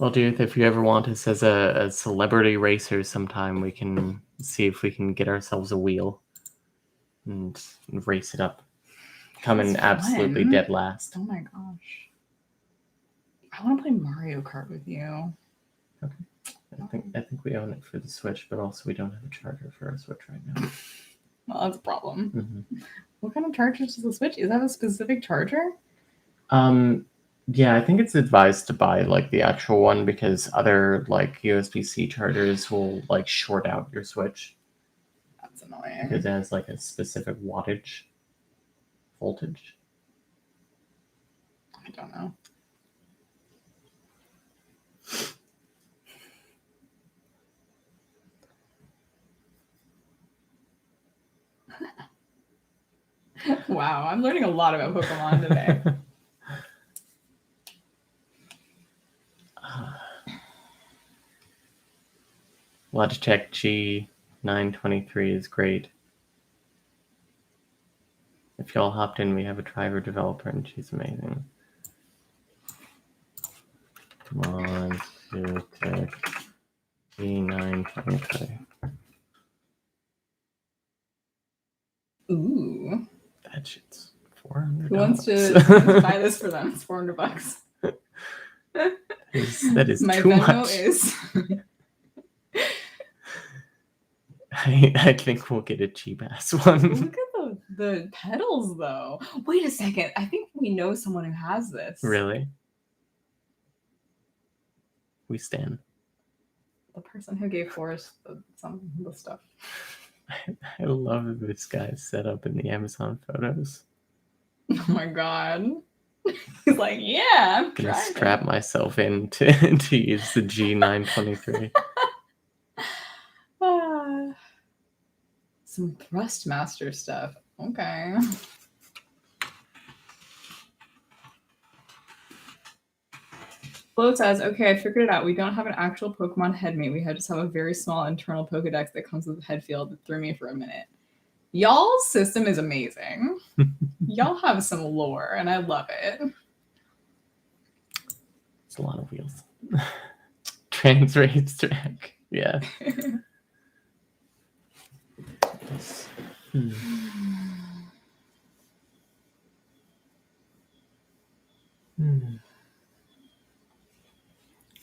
Speaker 2: Well, Judith, if you ever want us as a celebrity racer sometime, we can see if we can get ourselves a wheel and race it up. Come in absolutely dead last.
Speaker 1: Oh my gosh. I want to play Mario Kart with you.
Speaker 2: Okay. I think we own it for the Switch, but also we don't have a charger for our Switch right now.
Speaker 1: Well, that's a problem.
Speaker 2: Mm-hmm.
Speaker 1: What kind of charger does the Switch? Does it have a specific charger?
Speaker 2: Yeah, I think it's advised to buy like the actual one because other like USB-C chargers will like short out your Switch.
Speaker 1: That's annoying.
Speaker 2: Because it has like a specific voltage.
Speaker 1: I don't know. Wow, I'm learning a lot about Pokemon today.
Speaker 2: Logitech G923 is great. If y'all hopped in, we have a driver developer and she's amazing. Come on, Logitech G923.
Speaker 1: Ooh.
Speaker 2: That shit's $400.
Speaker 1: Who wants to buy this for them? It's $400.
Speaker 2: That is
Speaker 1: My
Speaker 2: too
Speaker 1: Venmo
Speaker 2: much.
Speaker 1: is.
Speaker 2: I think we'll get a cheap ass one.
Speaker 1: Look at the pedals, though. Wait a second. I think we know someone who has this.
Speaker 2: Really? We stand.
Speaker 1: The person who gave Forrest some of the stuff.
Speaker 2: I love this guy's setup in the Amazon photos.
Speaker 1: Oh my god. He's like, yeah, I'm
Speaker 2: gonna
Speaker 1: driving.
Speaker 2: Strap myself in to use the G923.
Speaker 1: Some Thrustmaster stuff. Okay. Flo says, okay, I figured it out. We don't have an actual Pokemon headmate. We just have a very small internal Pokedex that comes with a head field that threw me for a minute. Y'all's system is amazing. Y'all have some lore, and I love it.
Speaker 2: It's a lot of wheels. Trans race track. Yeah.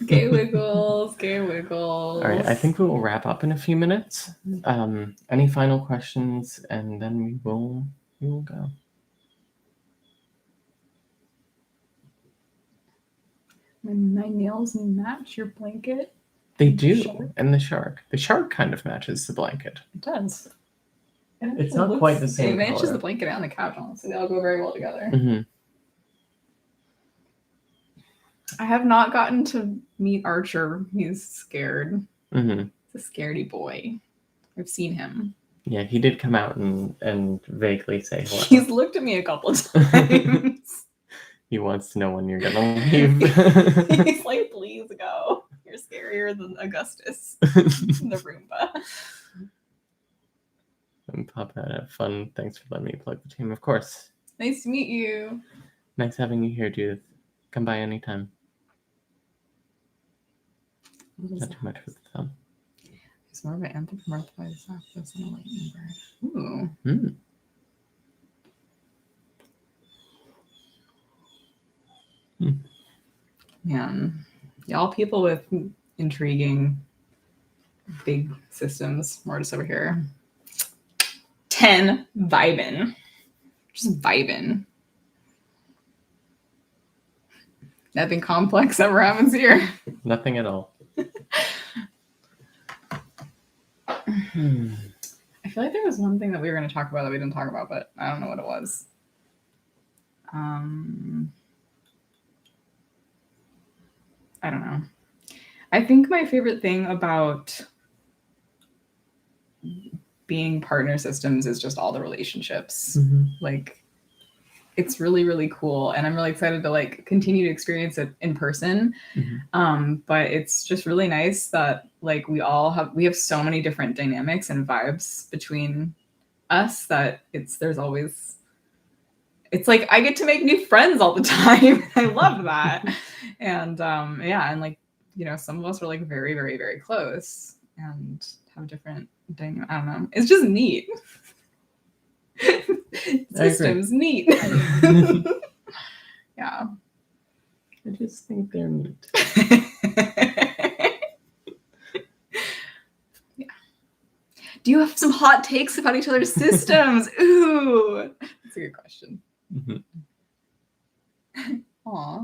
Speaker 1: Gay wiggles, gay wiggles.
Speaker 2: All right, I think we will wrap up in a few minutes. Any final questions, and then we will go.
Speaker 1: My nails match your blanket.
Speaker 2: They do, and the shark. The shark kind of matches the blanket.
Speaker 1: It does.
Speaker 2: It's not quite the same.
Speaker 1: It matches the blanket and the couch, honestly. They all go very well together.
Speaker 2: Mm-hmm.
Speaker 1: I have not gotten to meet Archer. He's scared.
Speaker 2: Mm-hmm.
Speaker 1: He's a scaredy boy. I've seen him.
Speaker 2: Yeah, he did come out and vaguely say hello.
Speaker 1: He's looked at me a couple times.
Speaker 2: He wants to know when you're gonna leave.
Speaker 1: He's like, please go. You're scarier than Augustus. The Roomba.
Speaker 2: And Papa, have fun. Thanks for letting me plug the team. Of course.
Speaker 1: Nice to meet you.
Speaker 2: Nice having you here, Judith. Come by anytime. Not too much for the thumb.
Speaker 1: It's more of an anthropomorphized octopus than a lightning bird. Ooh.
Speaker 2: Mm.
Speaker 1: Man, y'all people with intriguing big systems. We're just over here. 10 vibin'. Just vibin'. Nothing complex ever happens here.
Speaker 2: Nothing at all.
Speaker 1: I feel like there was one thing that we were going to talk about that we didn't talk about, but I don't know what it was. I don't know. I think my favorite thing about being partner systems is just all the relationships.
Speaker 2: Mm-hmm.
Speaker 1: Like, it's really, really cool. And I'm really excited to like continue to experience it in person.
Speaker 2: Mm-hmm.
Speaker 1: But it's just really nice that like we have so many different dynamics and vibes between us that there's always, it's like I get to make new friends all the time. I love that. And yeah, and like, you know, some of us are like very, very, very close and have different dynamics. I don't know. It's just neat. Systems neat. Yeah.
Speaker 2: I just think they're neat.
Speaker 1: Yeah. Do you have some hot takes about each other's systems? Ooh, that's a good question.
Speaker 2: Mm-hmm.
Speaker 1: Aw.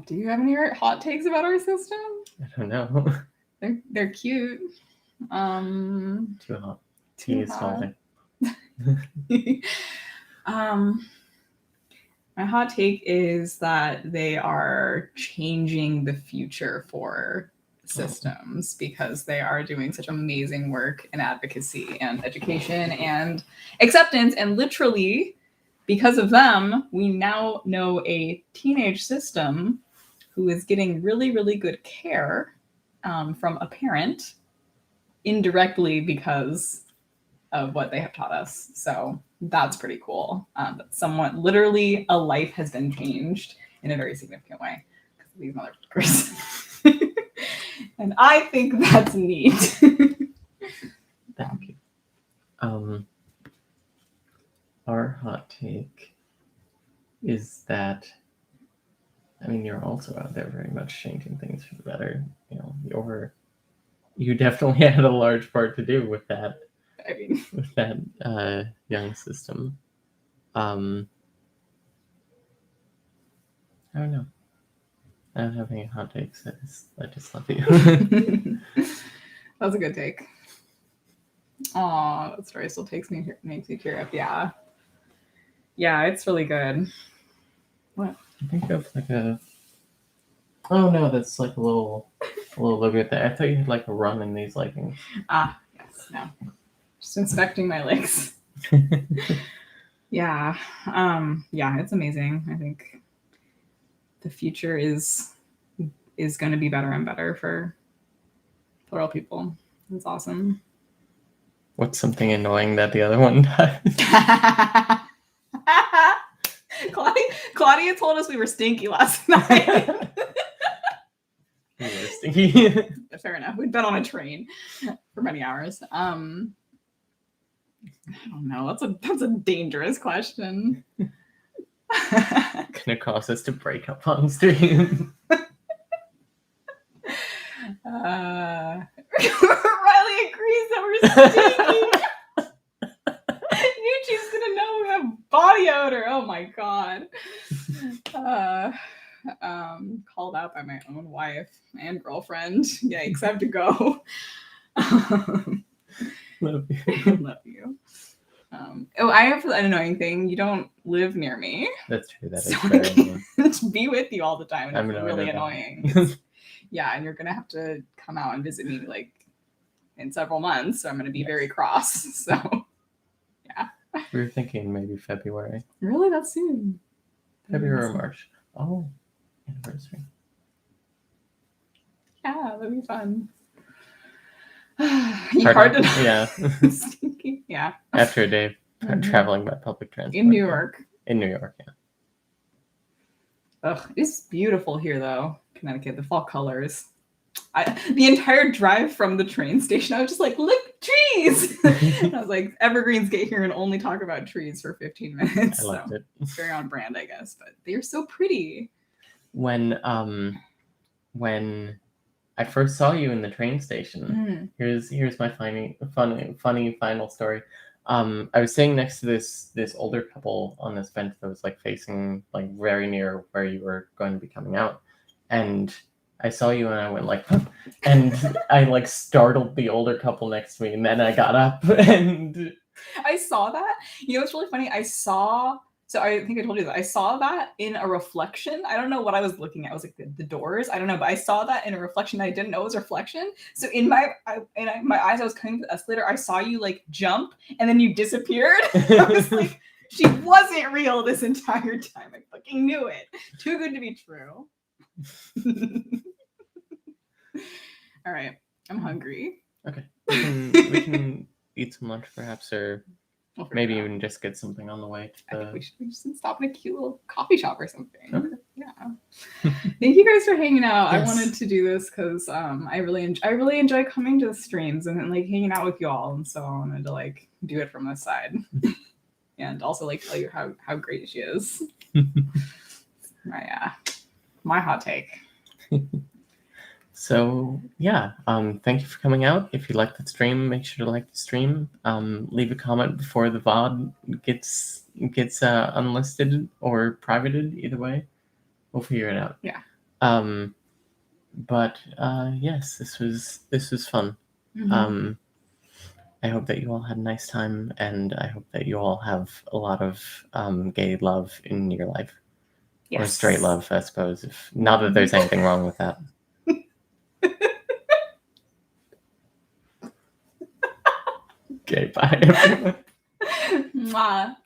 Speaker 1: Do you have any hot takes about our system?
Speaker 2: I don't know.
Speaker 1: They're cute.
Speaker 2: Too hot. Tea is salty.
Speaker 1: My hot take is that they are changing the future for systems because they are doing such amazing work in advocacy and education and acceptance. And literally, because of them, we now know a teenage system who is getting really, really good care from a parent indirectly because of what they have taught us. So that's pretty cool. That someone, literally a life has been changed in a very significant way because of these motherfuckers. And I think that's neat.
Speaker 2: Thank you. Our hot take is that, I mean, you're also out there very much changing things for the better. You know, you definitely had a large part to do with that.
Speaker 1: I mean,
Speaker 2: with that young system. I don't know. I don't have any hot takes. I just love you.
Speaker 1: That's a good take. Aw, that story still makes me tear up. Yeah. Yeah, it's really good. What?
Speaker 2: I think of like a. Oh no, that's like a little logo there. I thought you had like a run in these leggings.
Speaker 1: Ah, yes, no. Just inspecting my legs. Yeah. Yeah, it's amazing. I think the future is going to be better and better for plural people. It's awesome.
Speaker 2: What's something annoying that the other one does?
Speaker 1: Claudia told us we were stinky last night.
Speaker 2: We were stinky.
Speaker 1: Fair enough. We'd been on a train for many hours. I don't know. That's a dangerous question.
Speaker 2: Gonna cause us to break up on stream.
Speaker 1: Riley agrees that we're stinky. Yuchi's gonna know we have body odor. Oh my god. Called out by my own wife and girlfriend. Yikes, I have to go.
Speaker 2: Love you.
Speaker 1: Love you. I have an annoying thing. You don't live near me.
Speaker 2: That's true. That is
Speaker 1: So
Speaker 2: very
Speaker 1: I
Speaker 2: annoying.
Speaker 1: can't be with you all the time. And it's really
Speaker 2: that.
Speaker 1: annoying. Yeah, and you're gonna have to come out and visit me like in several months, so I'm going to be very cross. So, yeah.
Speaker 2: We were thinking maybe February.
Speaker 1: Really? That's soon.
Speaker 2: February or March. Oh, anniversary.
Speaker 1: Yeah, that'd be fun. Hard to
Speaker 2: yeah.
Speaker 1: Yeah.
Speaker 2: After a day traveling by public transport.
Speaker 1: In New York.
Speaker 2: In New York, yeah.
Speaker 1: Ugh, it's beautiful here though, Connecticut. The fall colors. The entire drive from the train station, I was just like, look, trees. And I was like, evergreens get here and only talk about trees for 15 minutes.
Speaker 2: I loved it.
Speaker 1: It's very on brand, I guess, but they're so pretty.
Speaker 2: When I first saw you in the train station, here's my funny final story. I was sitting next to this older couple on this bench that was like facing like very near where you were going to be coming out, and I saw you and I went like, huh, and I like startled the older couple next to me, and then I got up and
Speaker 1: I saw that. You know what's really funny? So I think I told you that I saw that in a reflection. I don't know what I was looking at. It was like the doors. I don't know, but I saw that in a reflection that I didn't know was reflection. So in my eyes, I was coming to the escalator. I saw you like jump and then you disappeared. I was like, she wasn't real this entire time. I fucking knew it. Too good to be true. All right, I'm hungry.
Speaker 2: Okay, we can eat some lunch perhaps, or maybe even just get something on the way.
Speaker 1: I think we should just stop in a cute little coffee shop or something.
Speaker 2: Okay.
Speaker 1: Yeah. Thank you guys for hanging out.
Speaker 2: Yes.
Speaker 1: I wanted to do this because I really enjoy coming to the streams and like hanging out with you all, and so I wanted to like do it from this side, and also like tell you how great she is. My hot take.
Speaker 2: So yeah, thank you for coming out. If you like the stream, make sure to like the stream. Leave a comment before the VOD gets unlisted or privated. Either way, we'll figure it out.
Speaker 1: Yeah.
Speaker 2: But yes, this was fun.
Speaker 1: Mm-hmm.
Speaker 2: I hope that you all had a nice time, and I hope that you all have a lot of gay love in your life.
Speaker 1: Yes.
Speaker 2: Or straight love, I suppose. If not that there's anything wrong with that. Okay, bye everyone.
Speaker 1: Mwah.